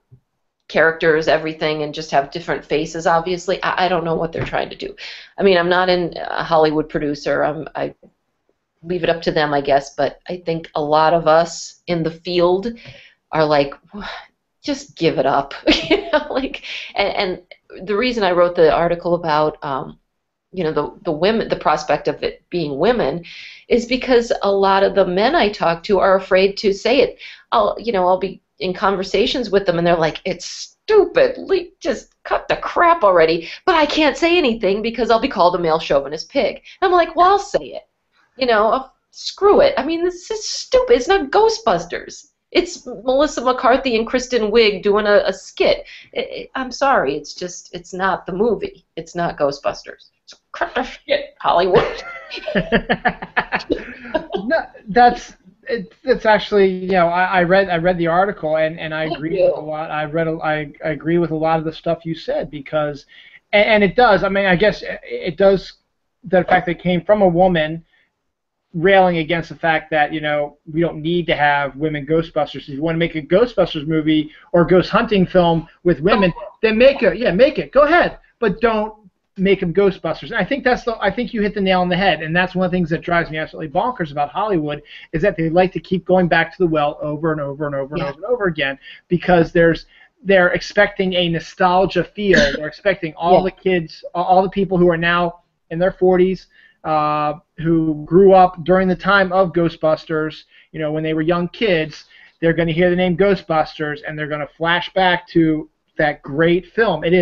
characters, everything, and just have different faces, obviously. I don't know what they're trying to do. I mean, I'm not a Hollywood producer. I leave it up to them, I guess, but I think a lot of us in the field are like, just give it up. You know, like, and the reason I wrote the article about you know, the women, the prospect of it being women, is because a lot of the men I talk to are afraid to say it. I'll be in conversations with them, and they're like, "It's stupid. Just cut the crap already." But I can't say anything because I'll be called a male chauvinist pig. I'm like, "Well, I'll say it. You know, screw it. I mean, this is stupid. It's not Ghostbusters. It's Melissa McCarthy and Kristen Wiig doing a skit. I'm sorry. It's not the movie. It's not Ghostbusters. So cut the shit, Hollywood." No, that's actually, you know, I read the article, and I agree with a lot. I agree with a lot of the stuff you said, because and it does. I mean, I guess it does, the fact that it came from a woman railing against the fact that, you know, we don't need to have women Ghostbusters. If you want to make a Ghostbusters movie or ghost hunting film with women, then make it. Go ahead, but don't make them Ghostbusters. And I think I think you hit the nail on the head, and that's one of the things that drives me absolutely bonkers about Hollywood, is that they like to keep going back to the well over and over and over and over and over again, because they're expecting a nostalgia feel. They're expecting all the kids, all the people who are now in their 40s, who grew up during the time of Ghostbusters, you know, when they were young kids, they're going to hear the name Ghostbusters, and they're going to flash back to that great film. It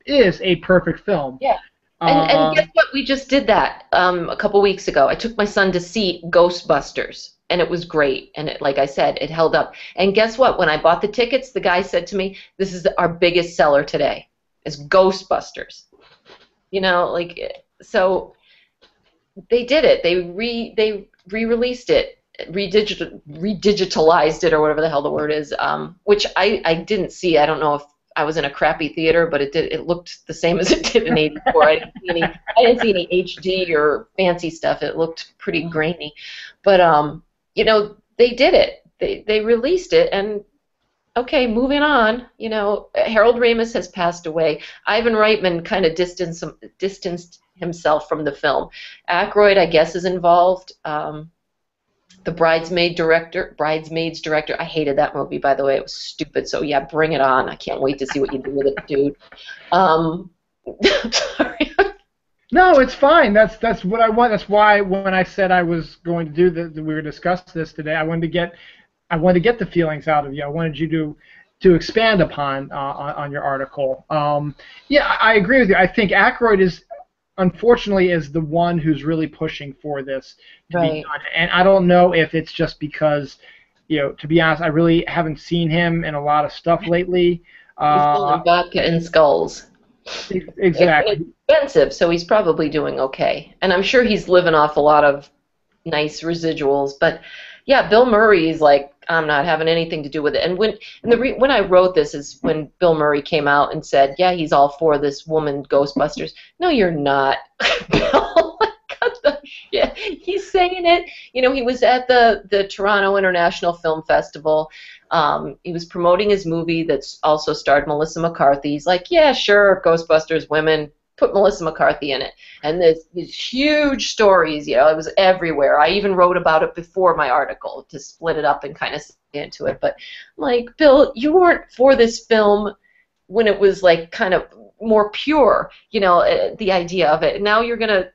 is a perfect film. Yeah. And guess what? We just did that a couple weeks ago. I took my son to see Ghostbusters, and it was great. And like I said, it held up. And guess what? When I bought the tickets, the guy said to me, "This is our biggest seller today, is Ghostbusters." You know, like, so they did it. They re-released it, redigitalized it, or whatever the hell the word is, which I didn't see. I don't know if I was in a crappy theater, but it looked the same as it did in '84. I didn't see any HD or fancy stuff. It looked pretty grainy. But you know, they did it. They released it, and okay, moving on. You know, Harold Ramis has passed away. Ivan Reitman kind of distanced himself from the film. Aykroyd, I guess, is involved. The Bridesmaids director, I hated that movie, by the way. It was stupid. So yeah, bring it on. I can't wait to see what you do with it, dude. Sorry. No, it's fine. That's what I want. That's why when I said I was going to do we were discussing this today, I wanted to get the feelings out of you. I wanted you to expand upon on your article. Yeah, I agree with you. I think Aykroyd is, unfortunately, is the one who's really pushing for this to be Right. done. And I don't know if it's just because, to be honest, I really haven't seen him in a lot of stuff lately. He's Uh, selling vodka and skulls. It's exactly. expensive, so he's probably doing okay. And I'm sure he's living off a lot of nice residuals. But yeah, Bill Murray is like, I'm not having anything to do with it. And when I wrote this is when Bill Murray came out and said, yeah, he's all for this woman Ghostbusters. No, you're not, Bill. Cut the shit. He's saying it. He was at the Toronto International Film Festival. He was promoting his movie that's also starred Melissa McCarthy. He's like, yeah, sure, Ghostbusters, women, put Melissa McCarthy in it. And there's these huge stories, it was everywhere. I even wrote about it before my article to split it up and kind of get into it. But I'm like, Bill, you weren't for this film when it was like kind of more pure, the idea of it. And now you're gonna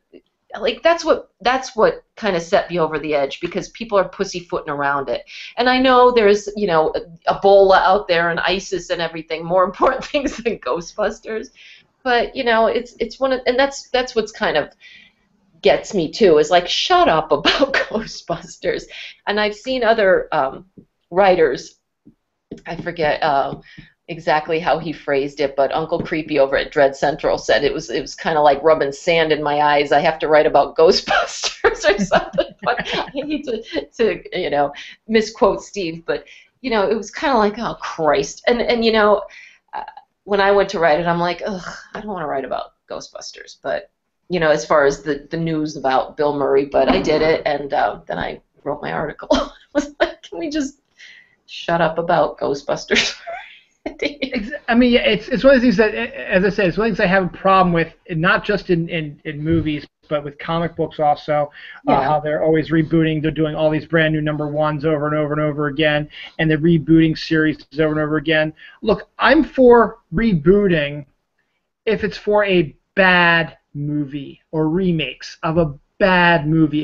that's what kind of set me over the edge, because people are pussyfooting around it. And I know there's Ebola out there and ISIS and everything, more important things than Ghostbusters. But it's one of, and that's what's kind of gets me too, is like, shut up about Ghostbusters. And I've seen other writers, I forget exactly how he phrased it, but Uncle Creepy over at Dread Central said it was kind of like rubbing sand in my eyes. I have to write about Ghostbusters or something. But I hate to misquote Steve, but it was kind of like, oh Christ. And when I went to write it, I'm like, ugh, I don't want to write about Ghostbusters. But as far as the news about Bill Murray, but I did it, and then I wrote my article. I was like, can we just shut up about Ghostbusters? I mean, it's one of the things that, as I said, it's one of the things I have a problem with, not just in movies, but with comic books also. Yeah. How they're always rebooting, they're doing all these brand new number ones over and over and over again, and they're rebooting series over and over again. Look, I'm for rebooting if it's for a bad movie or remakes of a bad movie.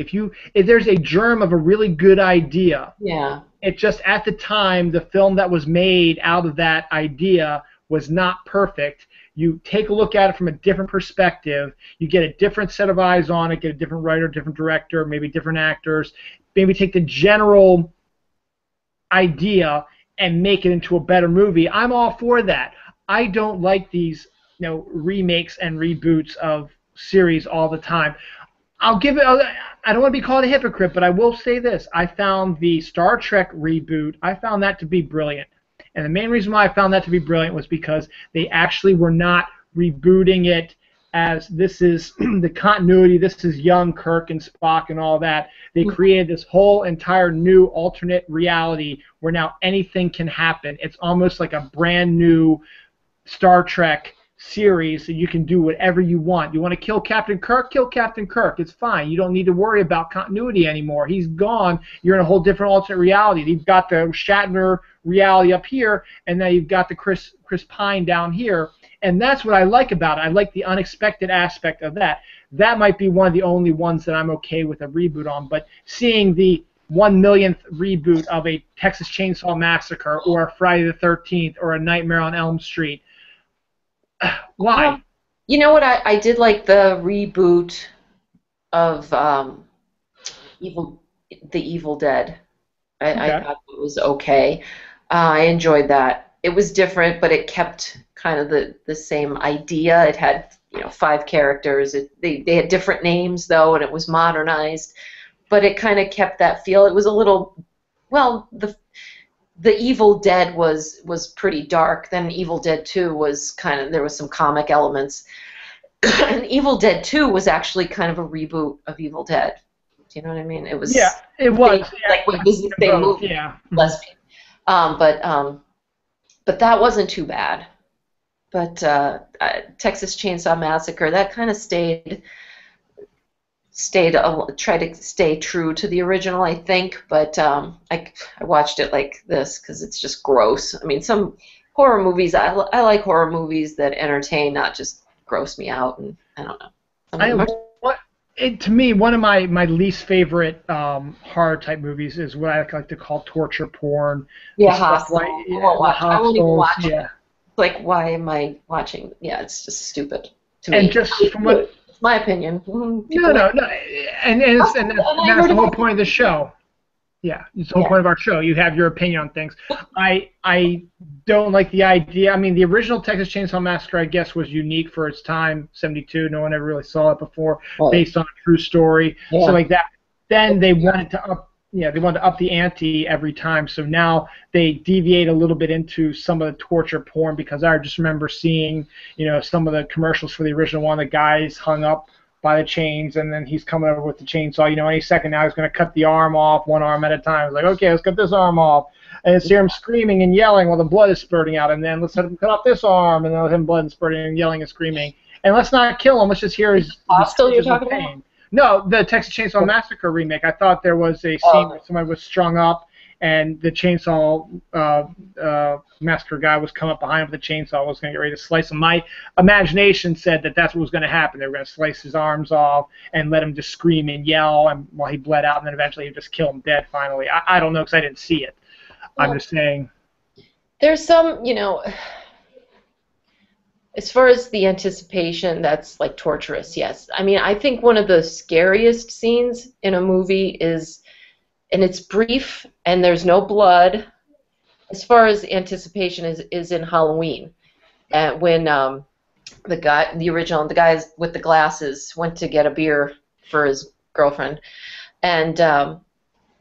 If there's a germ of a really good idea. Yeah. It just, at the time, the film that was made out of that idea was not perfect. You take a look at it from a different perspective. You get a different set of eyes on it, get a different writer, different director, maybe different actors. Maybe take the general idea and make it into a better movie. I'm all for that. I don't like these, remakes and reboots of series all the time. I'll give it. I don't want to be called a hypocrite, but I will say this: I found the Star Trek reboot. I found that to be brilliant, and the main reason why I found that to be brilliant was because they actually were not rebooting it as this is the continuity. This is young Kirk and Spock and all that. They created this whole entire new alternate reality where now anything can happen. It's almost like a brand new Star Trek series, so you can do whatever you want. You want to kill Captain Kirk? Kill Captain Kirk. It's fine. You don't need to worry about continuity anymore. He's gone. You're in a whole different alternate reality. You've got the Shatner reality up here, and now you've got the Chris Pine down here. And that's what I like about it. I like the unexpected aspect of that. That might be one of the only ones that I'm okay with a reboot on. But seeing the 1 millionth reboot of a Texas Chainsaw Massacre or a Friday the 13th or a Nightmare on Elm Street, why? You know what? I did like the reboot of The Evil Dead. I thought it was okay. I enjoyed that. It was different, but it kept kind of the same idea. It had 5 characters. They had different names though, and it was modernized, but it kind of kept that feel. It was a little, well, the Evil Dead was pretty dark. Then Evil Dead 2 was there was some comic elements. And Evil Dead 2 was actually kind of a reboot of Evil Dead. Do you know what I mean? It was. Yeah, it was. They moved lesbian. But that wasn't too bad. But Texas Chainsaw Massacre, that kind of tried to stay true to the original, I think, but I watched it like this because it's just gross. I mean, some horror movies, I like horror movies that entertain, not just gross me out, and I don't know. To me, one of my least favorite horror type movies is what I like to call torture porn. The Yeah, stuff like, Hostel. I yeah, won't the watch. I won't even hostels, watch it. yeah. Like, why am I watching? Yeah, it's just stupid to And me. just from what, It's my opinion. no, People like, no, no, and and I that's heard the whole about point of the show. Yeah, it's the whole yeah. point of our show. You have your opinion on things. I don't like the idea. I mean, the original Texas Chainsaw Massacre, I guess, was unique for its time, '72. No one ever really saw it before, Right. based on a true story. So Yeah. like that. Then they wanted to up, yeah, they wanted to up the ante every time. So now they deviate a little bit into some of the torture porn because I just remember seeing, some of the commercials for the original one. The guys hung up by the chains, and then he's coming over with the chainsaw. Any second now he's going to cut the arm off, one arm at a time. It's like, okay, let's cut this arm off. And it's hear him screaming and yelling while the blood is spurting out, and then let's let him cut off this arm, and then let him blood and spurting and yelling and screaming. And let's not kill him. Let's just hear his Hostel you're screeches of talking about? pain. No, the Texas Chainsaw Massacre remake. I thought there was a scene Oh, where somebody was strung up, and the chainsaw massacre guy was coming up behind him with a chainsaw, was going to get ready to slice him. My imagination said that that's what was going to happen. They were going to slice his arms off and let him just scream and yell, and while he bled out, and then eventually he'd just kill him dead. Finally, I don't know because I didn't see it. I'm well, just saying. there's some, as far as the anticipation, that's like torturous, yes. I mean, I think one of the scariest scenes in a movie is, and it's brief and there's no blood, as far as anticipation is in Halloween. When the guys with the glasses went to get a beer for his girlfriend, and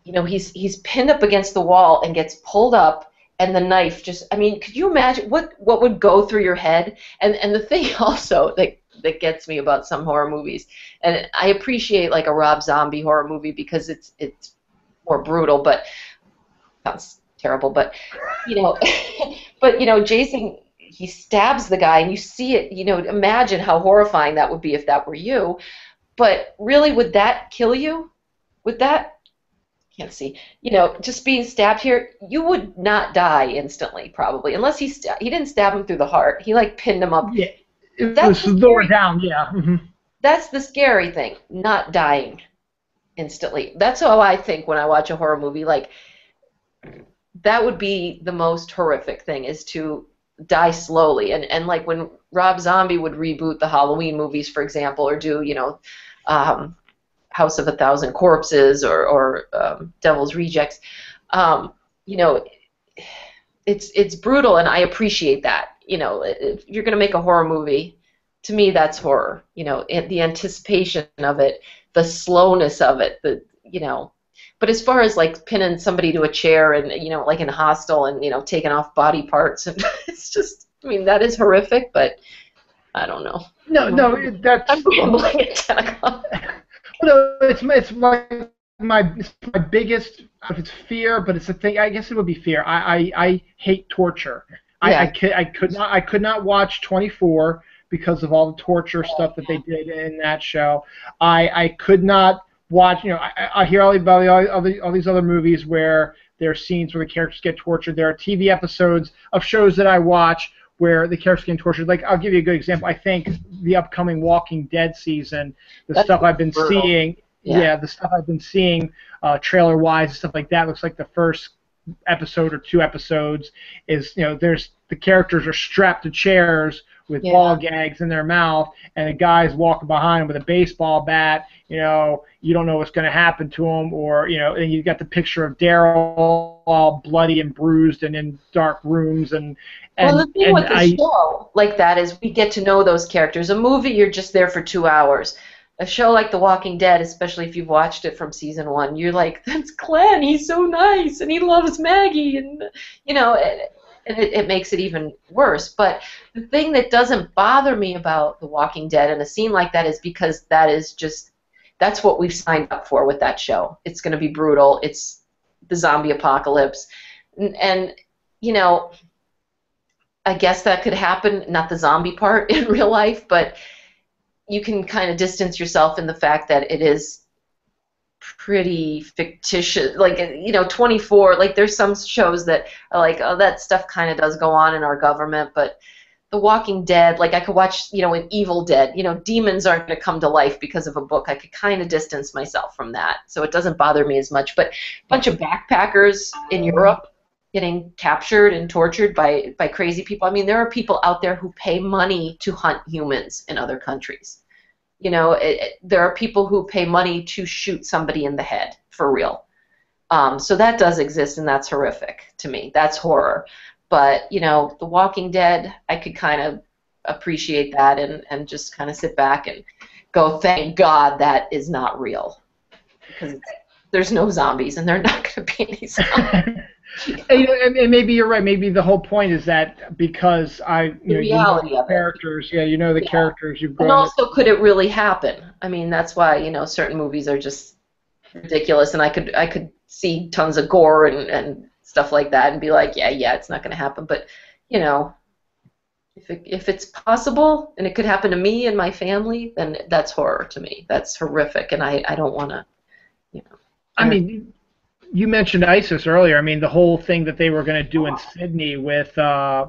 he's pinned up against the wall and gets pulled up, and the knife just, I mean, could you imagine what would go through your head? And the thing also that gets me about some horror movies, and I appreciate like a Rob Zombie horror movie because it's more brutal, but sounds terrible, but you know, but Jason, he stabs the guy, and you see it. Imagine how horrifying that would be if that were you. But really, would that kill you? Would that? Can't see. Just being stabbed here, you would not die instantly, probably, unless he didn't stab him through the heart. He like pinned him up. Yeah, it That's was the lower scary. down. Yeah. That's the scary thing, not dying instantly. That's how I think when I watch a horror movie. Like that would be the most horrific thing is to die slowly. And like when Rob Zombie would reboot the Halloween movies, for example, or do um, House of a Thousand Corpses or Devil's Rejects, you know, it's brutal, and I appreciate that. If you're going to make a horror movie, to me that's horror. The anticipation of it, the slowness of it, But as far as like pinning somebody to a chair and like in Hostel and taking off body parts, and it's just, I mean, that is horrific. But I don't know. No, no, I'm that's rambling at 10 o'clock. no, it's like my biggest, if it's fear, but it's a thing. I guess it would be fear. I hate torture. Yeah. I could not watch 24 because of all the torture stuff that they did in that show. I could not watch. I hear about all these other movies where there are scenes where the characters get tortured. There are TV episodes of shows that I watch where the characters get tortured. Like, I'll give you a good example. I think the upcoming Walking Dead season, the That's stuff I've been brutal. seeing, Yeah. yeah, the stuff I've been seeing, trailer-wise and stuff like that, looks like the first episode or two episodes is, there's the characters are strapped to chairs with Yeah. ball gags in their mouth, and the guy's walking behind with a baseball bat. You don't know what's going to happen to him, or and you got the picture of Daryl all bloody and bruised and in dark rooms, and Well, and the thing and with the I show like that is we get to know those characters. A movie, you're just there for 2 hours. A show like The Walking Dead, especially if you've watched it from season one, you're like, that's Glenn. He's so nice, and he loves Maggie, and it makes it even worse. But the thing that doesn't bother me about The Walking Dead and a scene like that is because that's what we've signed up for with that show. It's going to be brutal. It's the zombie apocalypse, and I guess that could happen, not the zombie part in real life, but you can kind of distance yourself in the fact that it is pretty fictitious. Like, 24, like there's some shows that are like, oh, that stuff kind of does go on in our government, but The Walking Dead, like I could watch, an Evil Dead. Demons aren't going to come to life because of a book. I could kind of distance myself from that, so it doesn't bother me as much. But a bunch of backpackers in Europe getting captured and tortured by crazy people. I mean, there are people out there who pay money to hunt humans in other countries. There are people who pay money to shoot somebody in the head, for real. So that does exist, and that's horrific to me. That's horror. But, The Walking Dead, I could kind of appreciate that and just kind of sit back and go, thank God that is not real. Because there's no zombies, and there are not going to be any zombies. And maybe you're right. Maybe the whole point is that because the reality of characters, the characters you've grown. And also, could it really happen? I mean, that's why certain movies are just ridiculous, and I could see tons of gore and stuff like that, and be like, yeah, it's not going to happen. But if it's possible and it could happen to me and my family, then that's horror to me. That's horrific, and I don't want to. I mean, you mentioned ISIS earlier. I mean, the whole thing that they were going to do in Sydney with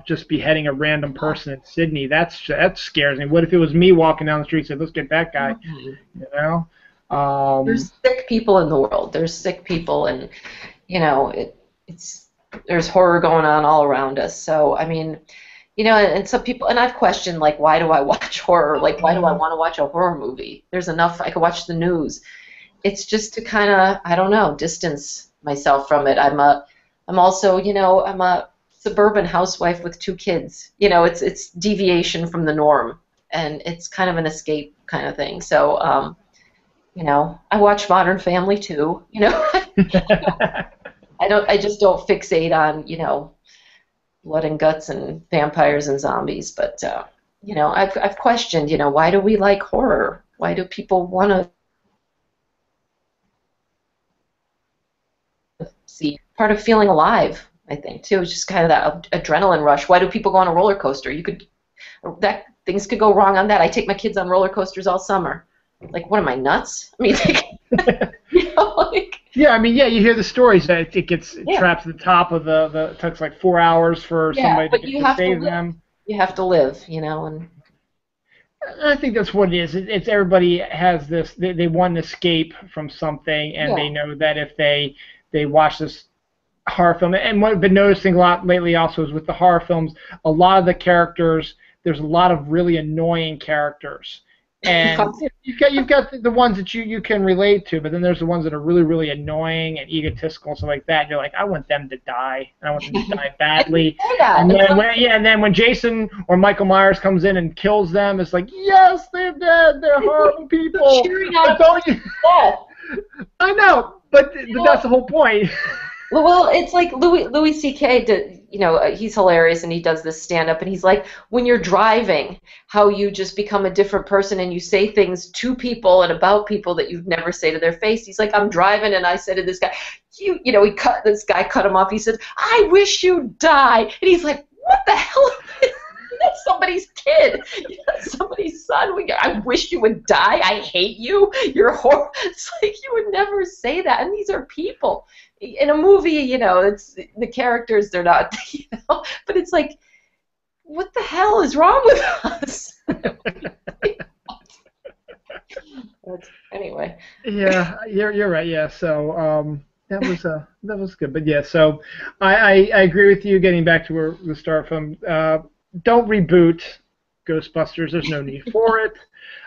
just beheading a random person in Sydney, that scares me. What if it was me walking down the street and said, let's get that guy, There's sick people in the world. There's sick people, and, there's horror going on all around us. So, I mean, and some people, and I've questioned, like, why do I watch horror? Like, why do I want to watch a horror movie? There's enough. I could watch the news. It's just to kind of, I don't know, distance myself from it. I'm also, I'm a suburban housewife with 2 kids. It's deviation from the norm, and it's kind of an escape kind of thing. So, I watch Modern Family too. I just don't fixate on, blood and guts and vampires and zombies. But, I've questioned, why do we like horror? Why do people want to see? Part of feeling alive, I think, too. It's just kind of that adrenaline rush. Why do people go on a roller coaster? Things could go wrong on that. I take my kids on roller coasters all summer. Like, what am I, nuts? I mean, yeah, I mean, you hear the stories that it gets trapped at the top of it takes like 4 hours for somebody to save them. You have to live, and I think that's what it is. It's everybody has this. They want an escape from something, and they know that if they watch this horror film, and what I've been noticing a lot lately also is with the horror films, a lot of the characters, there's a lot of really annoying characters. And you've got the ones that you can relate to, but then there's the ones that are really, really annoying and egotistical and stuff like that. And you're like, I want them to die, and I want them to die badly. And then when Jason or Michael Myers comes in and kills them, it's like, yes, they're dead. They're horrible people. I know, but that's the whole point. Well, it's like Louis C.K. He's hilarious, and he does this stand-up, and he's like, when you're driving, how you just become a different person, and you say things to people and about people that you'd never say to their face. He's like, I'm driving, and I said to this guy, this guy cut him off. He said, I wish you'd die. And he's like, what the hell? That's somebody's kid. That's somebody's son. I wish you would die. I hate you. You're horrible. It's like you would never say that. And these are people. In a movie, it's the characters. They're not, But it's like, what the hell is wrong with us? Anyway. Yeah, you're right. Yeah. So that was good. But yeah. So I agree with you. Getting back to where we start from. Don't reboot Ghostbusters. There's no need for it.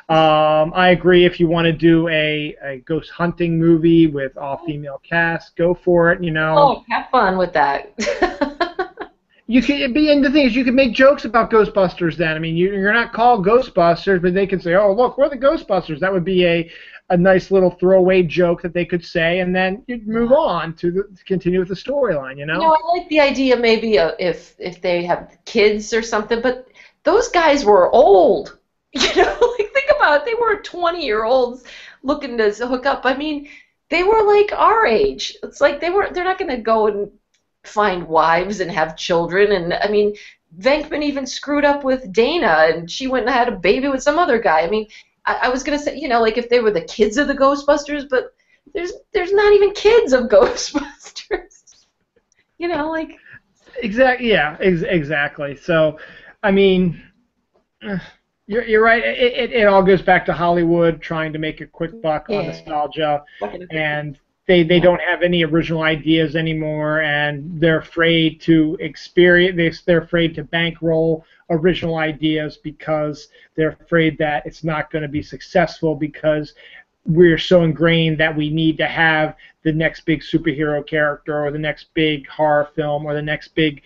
I agree. If you want to do a ghost hunting movie with all-female cast, go for it. Oh, have fun with that. You can be, and the thing is, you can make jokes about Ghostbusters. Then, I mean, you're not called Ghostbusters, but they can say, "Oh, look, we're the Ghostbusters." That would be a nice little throwaway joke that they could say, and then you'd move on to continue with the storyline. I like the idea maybe if they have kids or something, but those guys were old. Like, think about it. They were 20-year-olds looking to hook up. I mean, they were like our age. It's like they're not going to go and find wives and have children. And I mean, Venkman even screwed up with Dana, and she went and had a baby with some other guy. I mean, I was going to say, like if they were the kids of the Ghostbusters, but there's not even kids of Ghostbusters. Like. Exactly. Yeah. Exactly. So. I mean, eh, you're right. It all goes back to Hollywood trying to make a quick buck on Yeah. nostalgia, Fucking- and they Yeah. don't have any original ideas anymore, and they're afraid to experience. They're afraid to bankroll original ideas because they're afraid that it's not going to be successful because we're so ingrained that we need to have the next big superhero character or the next big horror film or the next big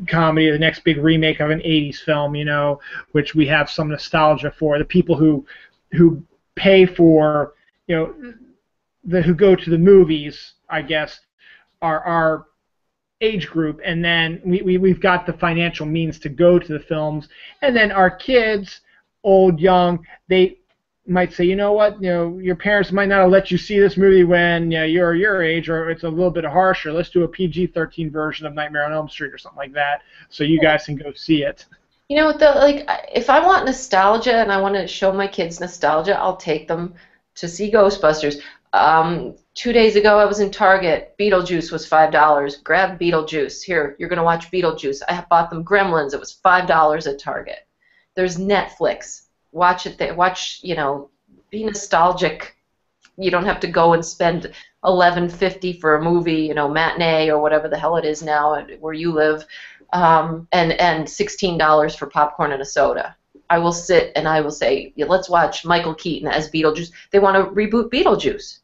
comedy, the next big remake of an '80s film, which we have some nostalgia for. The people who pay for, who go to the movies, I guess, are our age group, and then we've got the financial means to go to the films, and then our kids, old, young, they might say, you know what, your parents might not have let you see this movie when you're your age, or it's a little bit harsher. Let's do a PG-13 version of Nightmare on Elm Street or something like that, so you guys can go see it. You know, if I want nostalgia and I want to show my kids nostalgia, I'll take them to see Ghostbusters. 2 days ago, I was in Target. Beetlejuice was $5. Grab Beetlejuice. Here, you're going to watch Beetlejuice. I bought them Gremlins. It was $5 at Target. There's Netflix. Watch it there. Watch, be nostalgic. You don't have to go and spend $11.50 for a movie, matinee or whatever the hell it is now where you live, and $16 for popcorn and a soda. I will sit and I will say, yeah, let's watch Michael Keaton as Beetlejuice. They want to reboot Beetlejuice.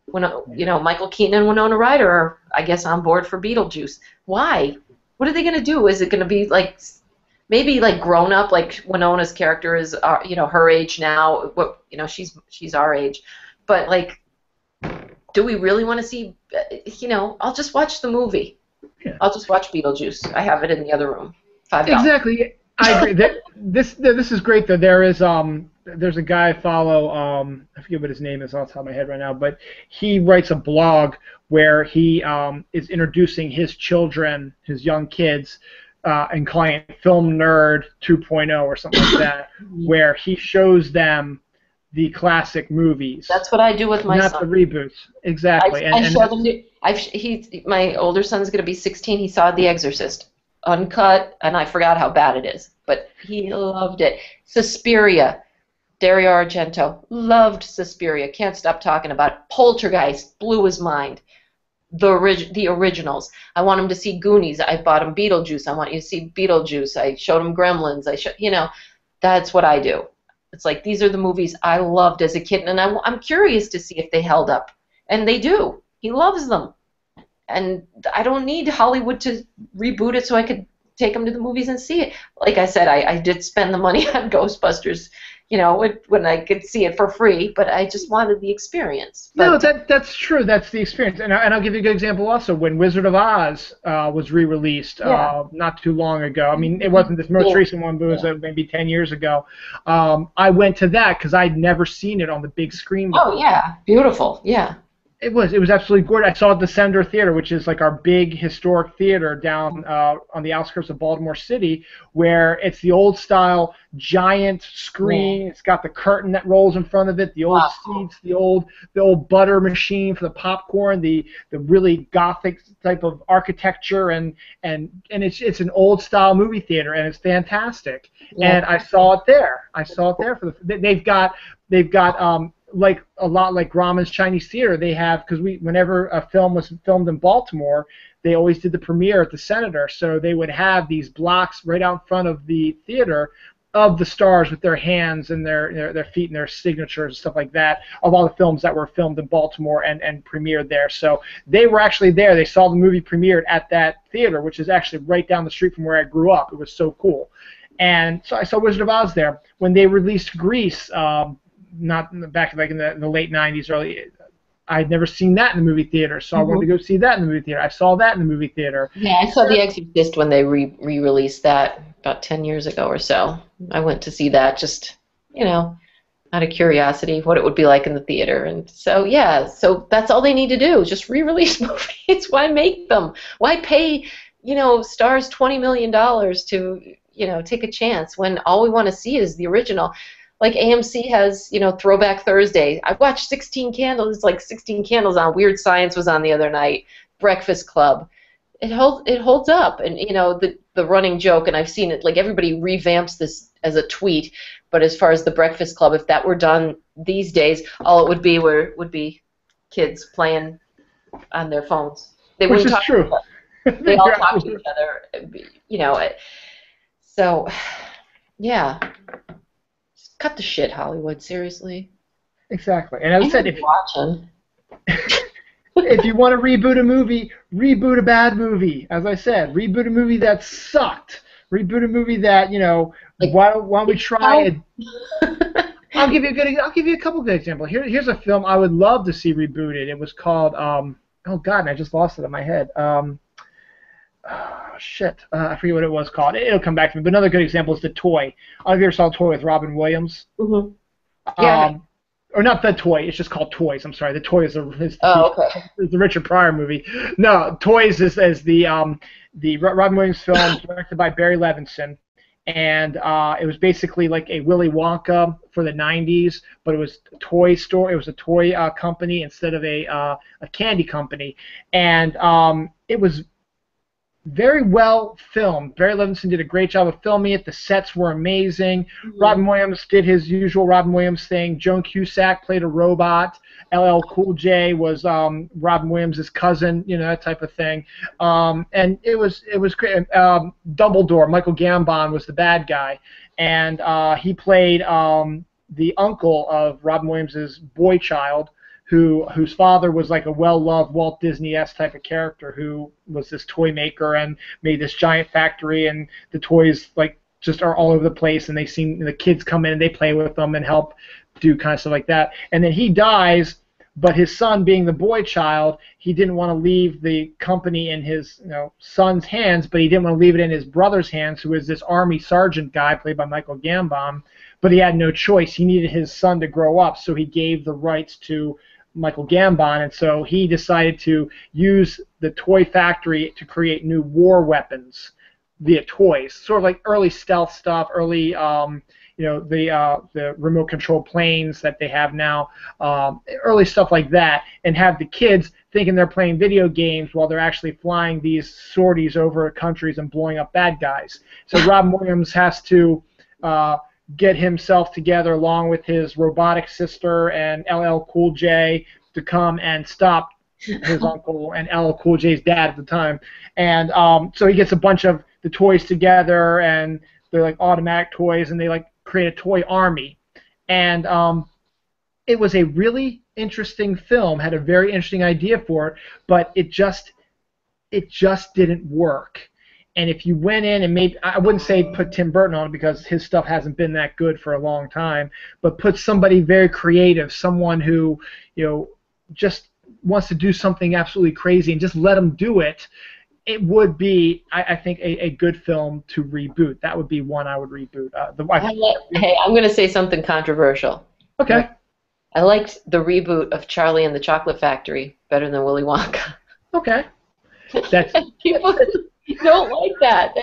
When Michael Keaton and Winona Ryder are, I guess, on board for Beetlejuice. Why? What are they going to do? Is it going to be maybe grown up, like Winona's character is, her age now? She's our age, but do we really want to see? I'll just watch the movie. Yeah. I'll just watch Beetlejuice. I have it in the other room. $5. Exactly. I agree. This is great though. There's a guy I follow. I forget what his name is off the top of my head right now, but he writes a blog where he is introducing his children, his young kids, and calling it Film Nerd 2.0 or something like that, where he shows them the classic movies. That's what I do with my son. Not the reboots. Exactly. I show them. My older son's going to be 16. He saw The Exorcist, uncut, and I forgot how bad it is, but he loved it. Suspiria. Dario Argento loved Suspiria. Can't stop talking about it. Poltergeist blew his mind. The originals. I want him to see Goonies. I bought him Beetlejuice. I want you to see Beetlejuice. I showed him Gremlins. That's what I do. It's like these are the movies I loved as a kid, and I'm curious to see if they held up, and they do. He loves them, and I don't need Hollywood to reboot it so I could take him to the movies and see it. Like I said, I did spend the money on Ghostbusters, when I could see it for free, but I just wanted the experience. No, that's true. That's the experience. And I'll give you a good example also. When Wizard of Oz was re-released not too long ago, I mean, it wasn't this most recent one, but it was maybe 10 years ago, I went to that because I'd never seen it on the big screen before. Oh, yeah. Beautiful. Yeah. It was absolutely gorgeous. I saw it at the Sender Theater, which is like our big historic theater down on the outskirts of Baltimore City, where it's the old style giant screen. It's got the curtain that rolls in front of it, the old seats, the old butter machine for the popcorn, the really gothic type of architecture, and it's an old style movie theater, and it's fantastic. Yeah. And I saw it there. For they've got like a lot like Grauman's Chinese Theater, they have, because whenever a film was filmed in Baltimore, they always did the premiere at the Senator, so they would have these blocks right out in front of the theater of the stars with their hands and their feet and their signatures and stuff like that of all the films that were filmed in Baltimore and premiered there. So they were actually there. They saw the movie premiered at that theater, which is actually right down the street from where I grew up. It was so cool. And so I saw Wizard of Oz there. When they released Grease, not back in the late 90s, early, I'd never seen that in the movie theater, so I wanted to go see that in the movie theater. I saw that in the movie theater. Yeah, I saw The Exorcist when they re-released that about 10 years ago or so. I went to see that just, out of curiosity, what it would be like in the theater. And so, so that's all they need to do, just re-release movies. Why make them? Why pay, stars $20 million to, take a chance when all we want to see is the original? Like AMC has, Throwback Thursday. I've watched 16 Candles. It's like 16 Candles on. Weird Science was on the other night. Breakfast Club. It holds up, and the running joke, and I've seen it, like everybody revamps this as a tweet, but as far as the Breakfast Club, if that were done these days, all it would be kids playing on their phones. They Which wouldn't is talk to each true. other. They all talk to each other, you know. So, yeah, just cut the shit, Hollywood. Seriously. Exactly. And as I said, Watching. if you want to reboot a movie, reboot a bad movie. As I said, reboot a movie that sucked. Reboot a movie that, you know, Like, why don't we try it? I'll give you a couple good examples. Here's a film I would love to see rebooted. It was called oh God, and I just lost it in my head. Shit, I forget what it was called. It'll come back to me. But another good example is The Toy. I don't know if you ever saw The Toy with Robin Williams. Mm-hmm. Yeah. Or not The Toy. It's just called Toys. I'm sorry. The Toy is the Richard Pryor movie. No, Toys is the Robin Williams film directed by Barry Levinson, and it was basically like a Willy Wonka for the '90s, but it was a toy store. It was a toy company instead of a candy company, and it was very well filmed. Barry Levinson did a great job of filming it. The sets were amazing. Mm-hmm. Robin Williams did his usual Robin Williams thing. Joan Cusack played a robot. LL Cool J was Robin Williams' cousin, you know, that type of thing. And it was great. Dumbledore, Michael Gambon, was the bad guy, and he played the uncle of Robin Williams' boy child, whose father was like a well-loved Walt Disney-esque type of character who was this toy maker and made this giant factory, and the toys like just are all over the place, and the kids come in and they play with them and help do kind of stuff like that. And then he dies, but his son, being the boy child, he didn't want to leave the company in his son's hands, but he didn't want to leave it in his brother's hands, who was this army sergeant guy played by Michael Gambon. But he had no choice. He needed his son to grow up, so he gave the rights to Michael Gambon, and so he decided to use the toy factory to create new war weapons via toys, sort of like early stealth stuff, early the remote control planes that they have now, early stuff like that, and have the kids thinking they're playing video games while they're actually flying these sorties over countries and blowing up bad guys. So Robin Williams has to get himself together along with his robotic sister and LL Cool J to come and stop his uncle and LL Cool J's dad at the time. And so he gets a bunch of the toys together, and they're like automatic toys, and they like create a toy army. And it was a really interesting film, had a very interesting idea for it, but it just didn't work. And if you went in and maybe, I wouldn't say put Tim Burton on it because his stuff hasn't been that good for a long time, but put somebody very creative, someone who, just wants to do something absolutely crazy, and just let them do it, it would be, I think, a good film to reboot. That would be one I would reboot. Hey, I'm going to say something controversial. Okay. I liked the reboot of Charlie and the Chocolate Factory better than Willy Wonka. Okay. That's People don't like that.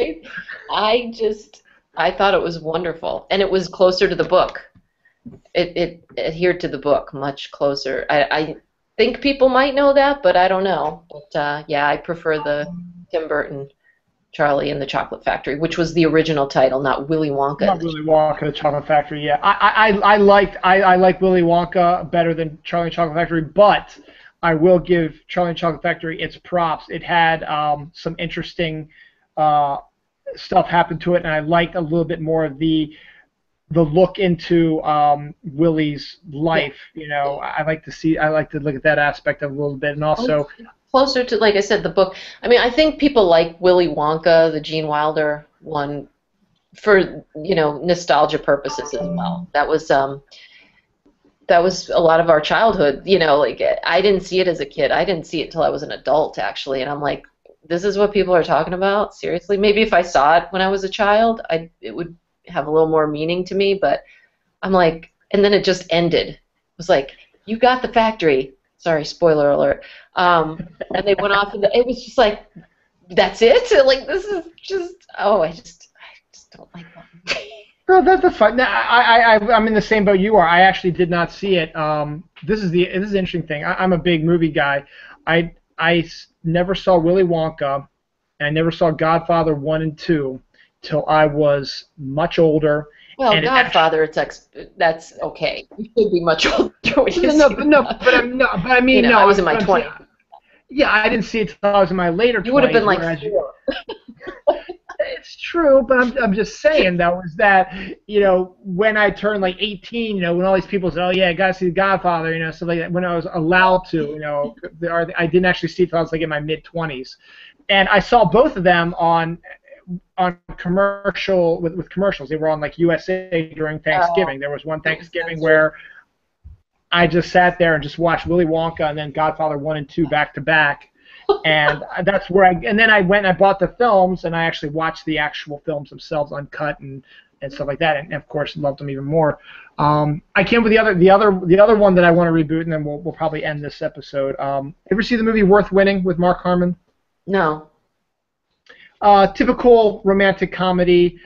I thought it was wonderful, and it was closer to the book. It adhered to the book much closer. I think people might know that, but I don't know. But yeah, I prefer the Tim Burton Charlie and the Chocolate Factory, which was the original title, not Willy Wonka. Not Willy Wonka, the Chocolate Factory. Yeah, I like Willy Wonka better than Charlie and the Chocolate Factory, but I will give Charlie and the Chocolate Factory its props. It had some interesting stuff happen to it, and I liked a little bit more of the look into Willy's life. I like to look at that aspect of it a little bit, and also closer to, like I said, the book. I mean, I think people like Willy Wonka, the Gene Wilder one, for nostalgia purposes as well. That was a lot of our childhood. Like I didn't see it as a kid. I didn't see it till I was an adult, actually, and I'm like, this is what people are talking about? Seriously? Maybe if I saw it when I was a child, it would have a little more meaning to me, but I'm like, and then it just ended. It was like, you got the factory. Sorry, spoiler alert. And they went off, and it was just like, that's it? Like, this is just, I just don't like that. No, that's fine. No, I'm in the same boat you are. I actually did not see it. This is an interesting thing. I'm a big movie guy. I never saw Willy Wonka. and I never saw Godfather 1 and 2 till I was much older. Well, And it actually, Godfather, that's okay. You should be much older when you no, see but no, that. but I'm no, but I mean no. I was in But my I'm saying, 20s. yeah, I didn't see it till I was in my later You would have been 20s. like Whereas 4. it's true, but I'm just saying though is that when I turned like 18, when all these people said, oh yeah, I gotta see The Godfather, so like when I was allowed to, I didn't actually see it till I was like in my mid 20s, and I saw both of them on commercial with commercials. They were on like USA during Oh, Thanksgiving. There was one it was Thanksgiving censored. where I just sat there and just watched Willy Wonka and then Godfather 1 and 2 back to back. And that's where and then I went and I bought the films and I actually watched the actual films themselves uncut and stuff like that, and of course loved them even more. I came with the other one that I want to reboot, and then we'll probably end this episode. Ever see the movie Worth Winning with Mark Harmon? No. Typical romantic comedy.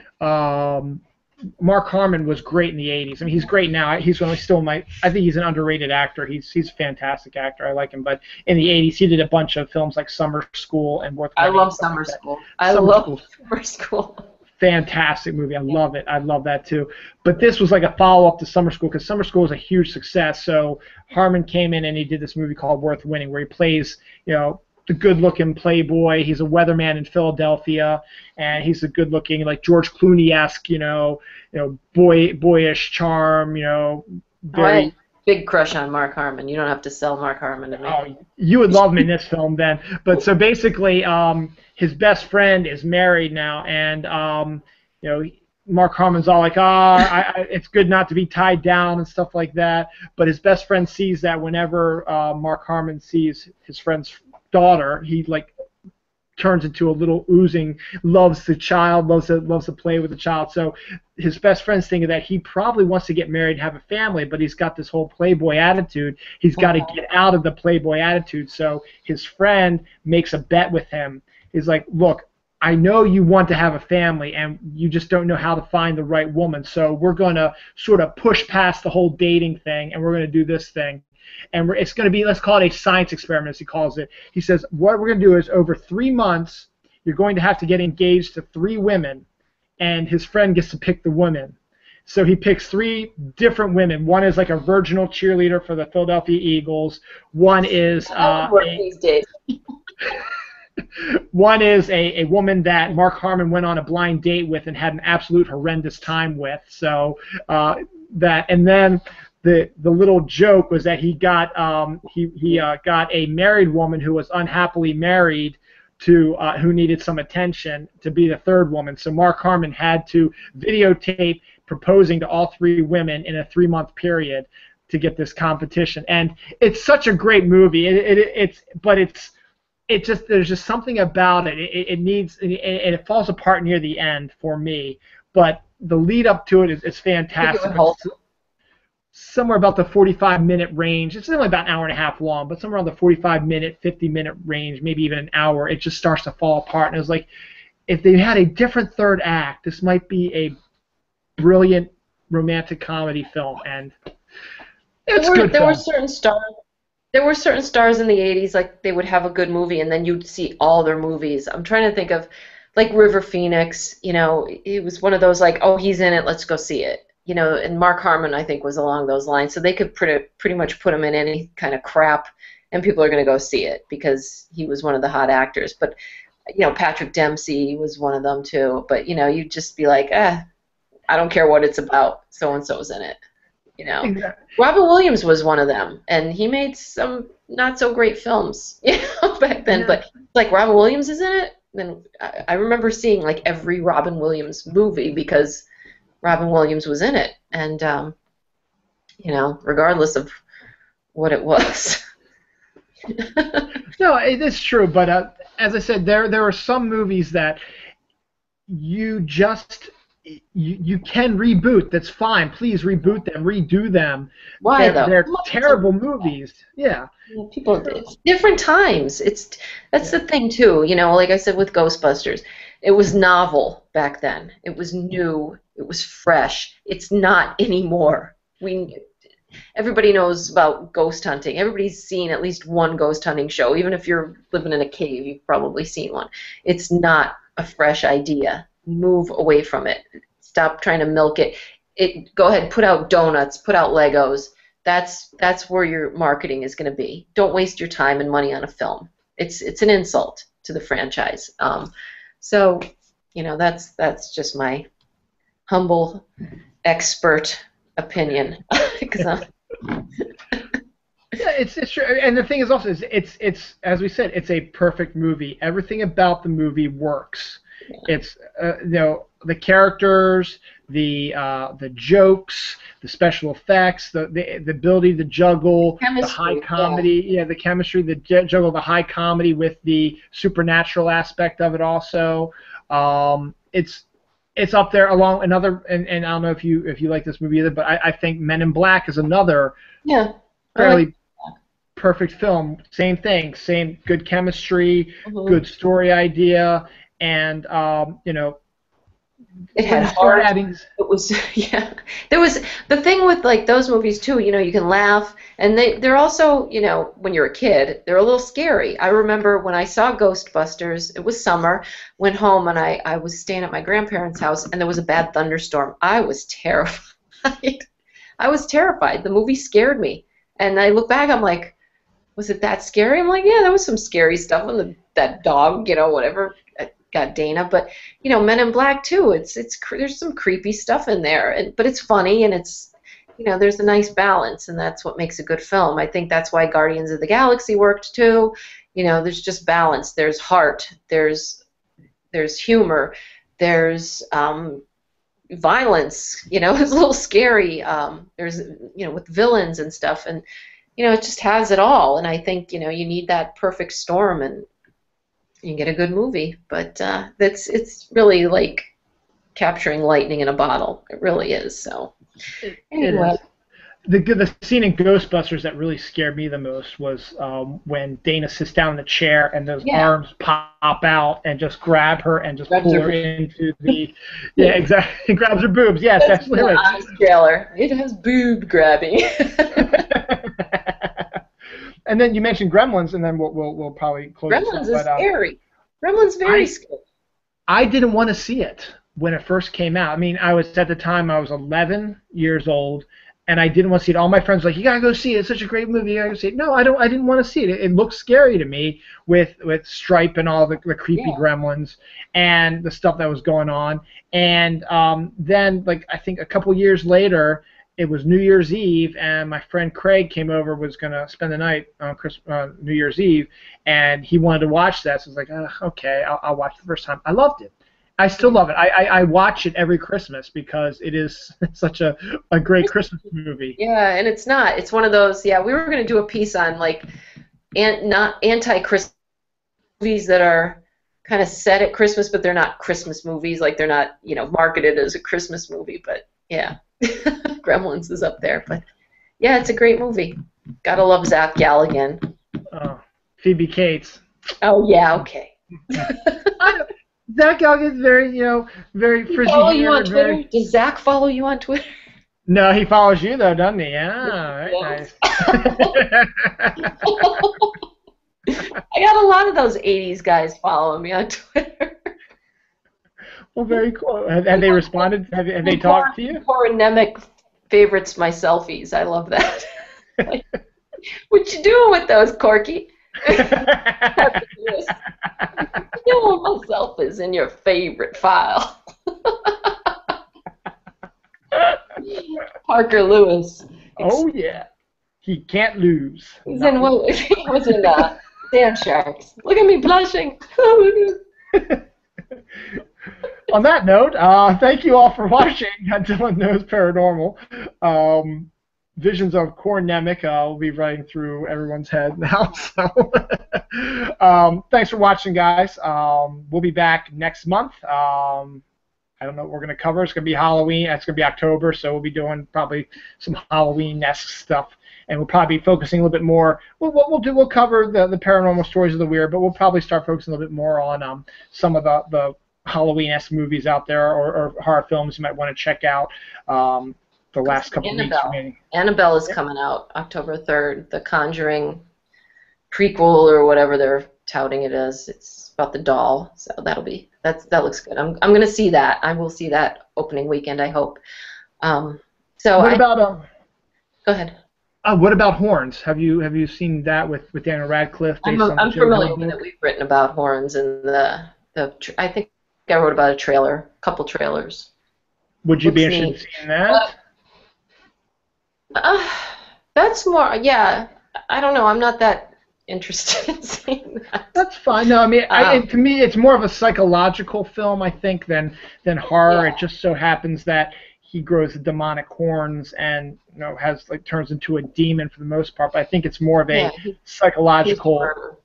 Mark Harmon was great in the '80s. I mean, he's great now. He's still my. I think he's an underrated actor. He's a fantastic actor. I like him. But in the '80s, he did a bunch of films like Summer School and Worth I Winning and love stuff Summer like that. School. I Summer love School, Summer School. fantastic movie. I love it. I love that too. But this was like a follow-up to Summer School because Summer School was a huge success. So Harmon came in and he did this movie called Worth Winning, where he plays, the good-looking playboy. He's a weatherman in Philadelphia, and he's a good-looking, like George Clooney-esque, boyish charm, I had very. a big crush on Mark Harmon. You don't have to sell Mark Harmon to me. Oh, you would love him in this film then. But so basically, his best friend is married now, and Mark Harmon's all like, it's good not to be tied down and stuff like that. But his best friend sees that whenever Mark Harmon sees his friend's daughter, he like turns into a little oozing, loves the child, loves to play with the child. So his best friend's thinking that he probably wants to get married and have a family, but he's got this whole playboy attitude. He's got to get out of the playboy attitude. So his friend makes a bet with him. He's like, look, I know you want to have a family and you just don't know how to find the right woman. So we're going to sort of push past the whole dating thing and we're going to do this thing. And it's going to be, let's call it a science experiment, as he calls it. He says, what we're going to do is over 3 months, you're going to have to get engaged to 3 women, and his friend gets to pick the women. So he picks 3 different women. One is like a virginal cheerleader for the Philadelphia Eagles. One is these days. one is a woman that Mark Harmon went on a blind date with and had an absolute horrendous time with. So and then the little joke was that he got got a married woman who was unhappily married to who needed some attention to be the 3rd woman. So Mark Harmon had to videotape proposing to all 3 women in a 3-month period to get this competition. And it's such a great movie. There's just something about it. It needs and it falls apart near the end for me. But the lead up to it is fantastic. Somewhere about the 45-minute range. It's only about an hour and a half long, but somewhere around the 45-minute, 50-minute range, maybe even an hour, it just starts to fall apart. And it was like, if they had a different 3rd act, this might be a brilliant romantic comedy film. And it's good. There were certain stars. There were certain stars in the 80s, like they would have a good movie, and then you'd see all their movies. I'm trying to think of, like River Phoenix. It was one of those like, oh, he's in it, let's go see it. And Mark Harmon, I think, was along those lines. So they could pretty much put him in any kind of crap, and people are going to go see it because he was one of the hot actors. But, Patrick Dempsey was one of them too. But, you'd just be like, I don't care what it's about. So-and-so's in it. Exactly. Robin Williams was one of them, and he made some not so great films, back then. Yeah. But like Robin Williams is in it. Then I remember seeing like every Robin Williams movie because Robin Williams was in it, and regardless of what it was. No, it is true, but as I said, there are some movies that you can reboot. That's fine. Please reboot them, redo them. Why though? They're terrible movies. Yeah. People, it's different times. That's the thing too. Like I said with Ghostbusters, it was novel back then. It was new. It was fresh. It's not anymore. everybody knows about ghost hunting. Everybody's seen at least one ghost hunting show. Even if you're living in a cave, you've probably seen one. It's not a fresh idea. Move away from it. Stop trying to milk it. Go ahead, put out donuts, put out Legos. That's where your marketing is going to be. Don't waste your time and money on a film. It's an insult to the franchise. So, that's just my humble expert opinion. 'Cause Yeah, it's true, and the thing is also it's as we said, it's a perfect movie. Everything about the movie works. It's the characters, the jokes, the special effects, the ability to juggle the high comedy, the chemistry, juggle the high comedy with the supernatural aspect of it also. It's up there along another, and I don't know if you like this movie either, but I think Men in Black is another fairly perfect film. Same thing, same good chemistry, good story idea, and it had heart. It was There was the thing with like those movies too. You can laugh, and they're also when you're a kid, they're a little scary. I remember when I saw Ghostbusters. It was summer. Went home and I was staying at my grandparents' house, and there was a bad thunderstorm. I was terrified. I was terrified. The movie scared me, and I look back. I'm like, was it that scary? I'm like, yeah, there was some scary stuff on that dog, whatever. Got Dana, but Men in Black too. There's some creepy stuff in there, but it's funny and it's there's a nice balance, and that's what makes a good film. I think that's why Guardians of the Galaxy worked too. There's just balance. There's heart. There's humor. There's violence. It's a little scary. There's with villains and stuff, and it just has it all. And I think you need that perfect storm, and you can get a good movie. But it's really like capturing lightning in a bottle. It really is. So anyway. The scene in Ghostbusters that really scared me the most was when Dana sits down in the chair and those arms pop out and just grab her and just pull her into the exactly, grabs her boobs. Yes, that's literally. Trailer. It has boob grabbing. And then you mentioned Gremlins, and then we'll probably close. Gremlins is scary. Gremlins very scary. I didn't want to see it when it first came out. I mean, I was 11 years old, and I didn't want to see it. All my friends were like, you gotta go see it. It's such a great movie. You gotta go see it. No, I didn't want to see it. It looked scary to me with Stripe and all the creepy gremlins and the stuff that was going on. And then, like, I think a couple years later, it was New Year's Eve, and my friend Craig came over, was going to spend the night on New Year's Eve, and he wanted to watch that. So I was like, okay, I'll watch the first time. I loved it. I still love it. I watch it every Christmas because it is such a great Christmas movie. Yeah, and it's not. It's one of those, we were going to do a piece on, like, not anti-Christmas movies that are kind of set at Christmas, but they're not Christmas movies. Like, they're not, marketed as a Christmas movie, but, yeah. Gremlins is up there, but yeah, it's a great movie. Gotta love Zach Galligan. Phoebe Cates. Oh yeah, okay. Zach Galligan's very frizzy. Follow you on Twitter? Does Zach follow you on Twitter? No, he follows you though, doesn't he? Yeah, very nice. I got a lot of those '80s guys following me on Twitter. Well, very cool. Have they responded? Have they talked to you? Pornemic favorites my selfies. I love that. Like, what you doing with those, Corky? You know myself is in your favorite file. Parker Lewis. Oh yeah, he can't lose. He was in Sand Sharks. Look at me blushing. On that note, thank you all for watching Dylan Knows Paranormal. Visions of Cornemic will be running through everyone's head now. So, thanks for watching, guys. We'll be back next month. I don't know what we're going to cover. It's going to be Halloween. It's going to be October, so we'll be doing probably some Halloween-esque stuff. And we'll probably be focusing a little bit more. We'll cover the paranormal stories of the weird, but we'll probably start focusing a little bit more on some of the Halloween-esque movies out there, or horror films you might want to check out. the last couple of weeks Annabelle. remaining. Annabelle is coming out October 3rd. The Conjuring prequel or whatever they're touting it as. It's about the doll, so that looks good. I'm gonna see that. I will see that opening weekend, I hope. What about Go ahead. what about Horns? Have you seen that with Daniel Radcliffe based on the I'm Joe familiar Hill with book? it. We've written about horns and I think I wrote about a couple trailers. Would you be Looks interested in neat. seeing that? Uh, that's more, yeah. I don't know. I'm not that interested in seeing that. That's fine. No, I mean, to me, it's more of a psychological film, I think, than horror. Yeah. It just so happens that he grows the demonic horns and has turns into a demon for the most part. But I think it's more of a Yeah, he's a psychological, murderer.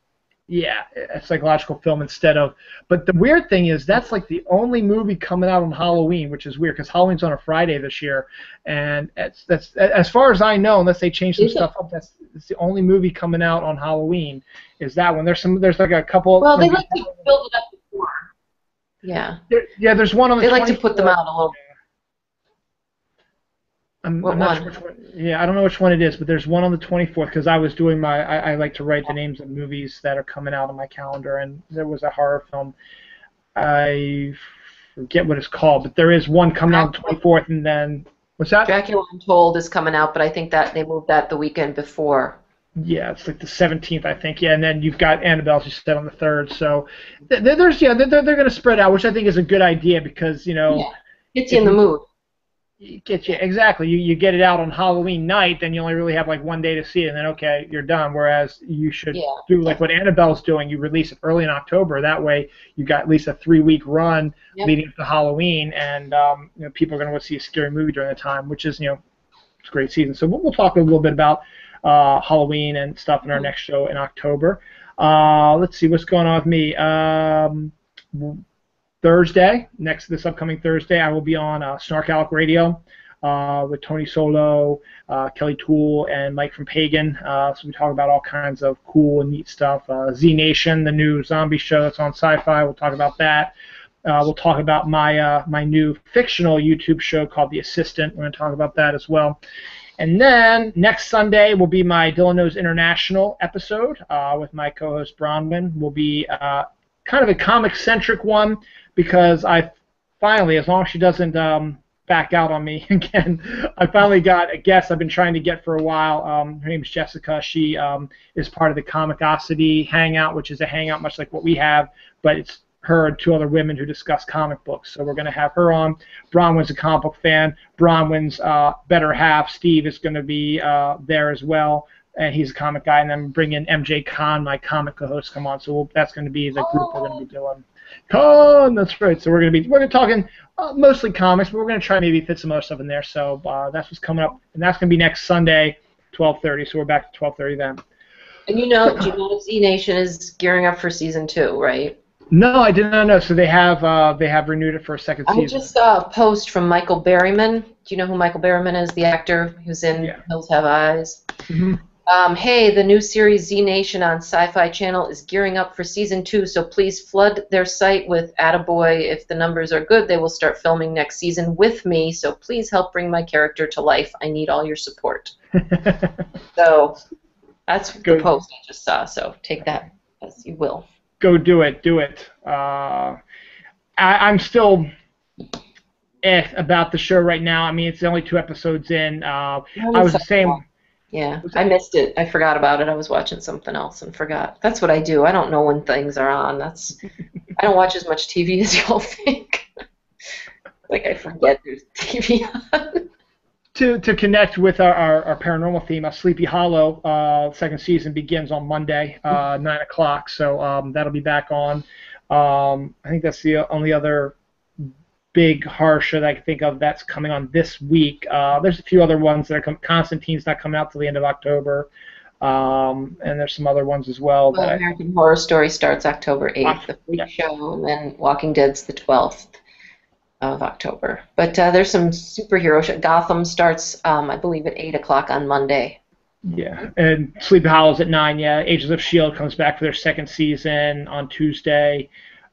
yeah, a psychological film instead of. But the weird thing is that's like the only movie coming out on Halloween, which is weird because Halloween's on a Friday this year, and that's as far as I know, unless they change some stuff up, it's the only movie coming out on Halloween. Is that one? There's like a couple. Well, they like to build it up before. Yeah. There's one on the. They like to put them out a little. I'm not sure which one. Yeah, I don't know which one it is, but there's one on the 24th because I was doing I like to write the names of movies that are coming out on my calendar, and there was a horror film. I forget what it's called, but there is one coming out on the 24th, and then what's that? Dracula Untold is coming out, but I think that they moved that the weekend before. Yeah, it's like the 17th, I think. Yeah, and then you've got Annabelle, as you said, on the 3rd. So they're going to spread out, which I think is a good idea because gets you in the mood. Get you exactly. You get it out on Halloween night, then you only really have like one day to see it, and then okay, you're done. Whereas you should do like what Annabelle's doing. You release it early in October. That way, you got at least a 3-week run leading up to Halloween, and people are going to want to see a scary movie during the time, which is it's a great season. So we'll talk a little bit about Halloween and stuff in our next show in October. Let's see what's going on with me. Thursday, this upcoming Thursday, I will be on Snarkalic Radio with Tony Solo, Kelly Toole, and Mike from Pagan. So we talk about all kinds of cool and neat stuff. Z Nation, the new zombie show that's on Sci-Fi, we'll talk about that. We'll talk about my new fictional YouTube show called The Assistant. We're going to talk about that as well. And then next Sunday will be my Dylan Knows International episode with my co-host Bronwyn. Will be kind of a comic-centric one because I finally, as long as she doesn't back out on me again, I finally got a guest I've been trying to get for a while. Her name's Jessica. She is part of the Comicosity Hangout, which is a hangout much like what we have, but it's her and 2 other women who discuss comic books. So we're going to have her on. Bronwyn's a comic book fan. Bronwyn's better half, Steve, is going to be there as well. And he's a comic guy, and then bring in MJ Khan, my comic co-host, come on. So that's going to be the group we're going to be doing. Khan, that's right. So we're talking mostly comics, but we're going to try maybe fit some other stuff in there. So that's what's coming up, and that's going to be next Sunday, 12:30. So we're back to 12:30 then. And do you know Z Nation is gearing up for season 2, right? No, I did not know. So they have renewed it for a second season. I just saw a post from Michael Berryman. Do you know who Michael Berryman is? The actor who's in Hills Have Eyes. Mm-hmm. Hey, the new series Z Nation on Sci-Fi Channel is gearing up for season 2, so please flood their site with Attaboy. If the numbers are good, they will start filming next season with me, so please help bring my character to life. I need all your support. So that's the post I just saw, so take that as you will. Go do it. I'm still about the show right now. I mean, it's only 2 episodes in. I was the same. Yeah, I missed it. I forgot about it. I was watching something else and forgot. That's what I do. I don't know when things are on. I don't watch as much TV as y'all think. Like I forget there's TV on. To connect with our paranormal theme, Sleepy Hollow second season begins on Monday, 9 o'clock. So that'll be back on. I think that's the only other big horror show that I can think of that's coming on this week. There's a few other ones that are Constantine's not coming out till the end of October, and there's some other ones as well. Well, American Horror Story starts October 8th, the freak show, and then Walking Dead's the 12th of October. But there's some superhero show. Gotham starts, I believe, at 8 o'clock on Monday. Yeah, and Sleepy Hollow's at 9. Yeah, Agents of S.H.I.E.L.D. comes back for their second season on Tuesday.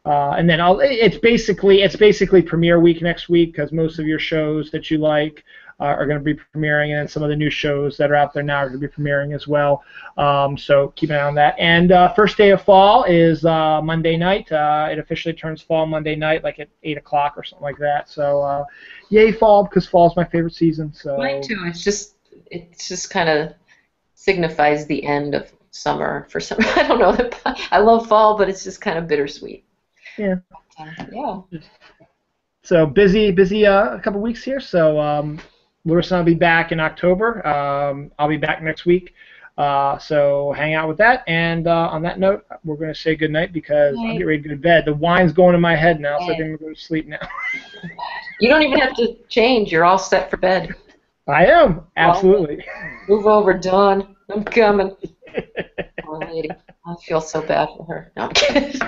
And then it's basically premiere week next week because most of your shows that you like are going to be premiering, and then some of the new shows that are out there now are going to be premiering as well. So keep an eye on that. And first day of fall is Monday night. It officially turns fall Monday night, like at 8 o'clock or something like that. So yay fall, because fall is my favorite season. So Mine too. It's just kind of signifies the end of summer for some. I don't know. I love fall, but it's just kind of bittersweet. yeah. Yeah. So busy a couple weeks here. So Larissa and I'll be back in October. I'll be back next week. So hang out with that. And on that note, we're going to say goodnight because I'm getting ready to go to bed. The wine's going in my head now, so I think I'm going to go to sleep now. You don't even have to change. You're all set for bed. I am, absolutely. Well, move over, Dawn. I'm coming. Poor lady. I feel so bad for her. No, I'm kidding.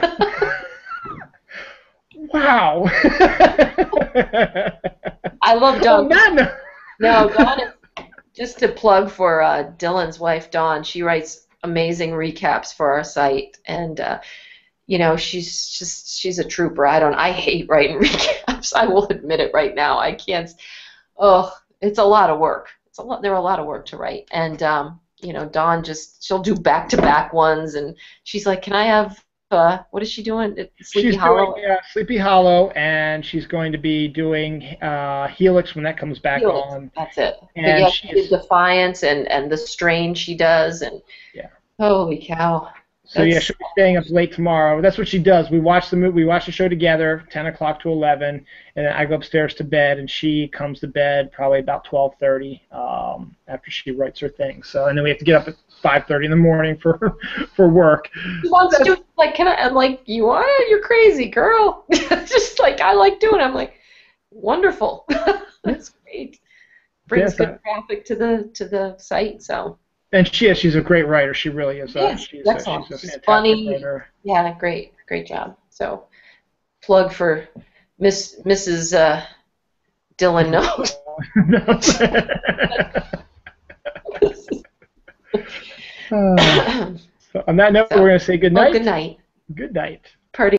Wow. I love Dawn. Oh, No, Dawn is, just to plug for Dylan's wife, Dawn, she writes amazing recaps for our site. And, you know, she's a trooper. I hate writing recaps. I will admit it right now. I can't. Oh, it's a lot of work. They're a lot of work to write. And, you know, Dawn she'll do back-to-back ones. And she's like, can I have, what is she doing? Sleepy Hollow? Doing, Sleepy Hollow, and she's going to be doing Helix when that comes back on. That's it. And but yeah, she did Defiance and the Strain she does. And yeah. Holy cow. So yeah, she'll be staying up late tomorrow. That's what she does. We watch the show together, 10 o'clock to 11, and then I go upstairs to bed, and she comes to bed probably about 12:30 after she writes her thing. So, and then we have to get up at 5:30 in the morning for work. She wants to do like, can I? I'm like, you want it? You're crazy, girl. Just like I like doing it. I'm like, wonderful. That's great. Brings good traffic to the site. So. And she's a great writer. She really is. She's excellent. She's funny. Writer. Yeah, great job. So, plug for Mrs. Dylan Knows. So on that note, we're going to say good night. Good night. Good night. Party.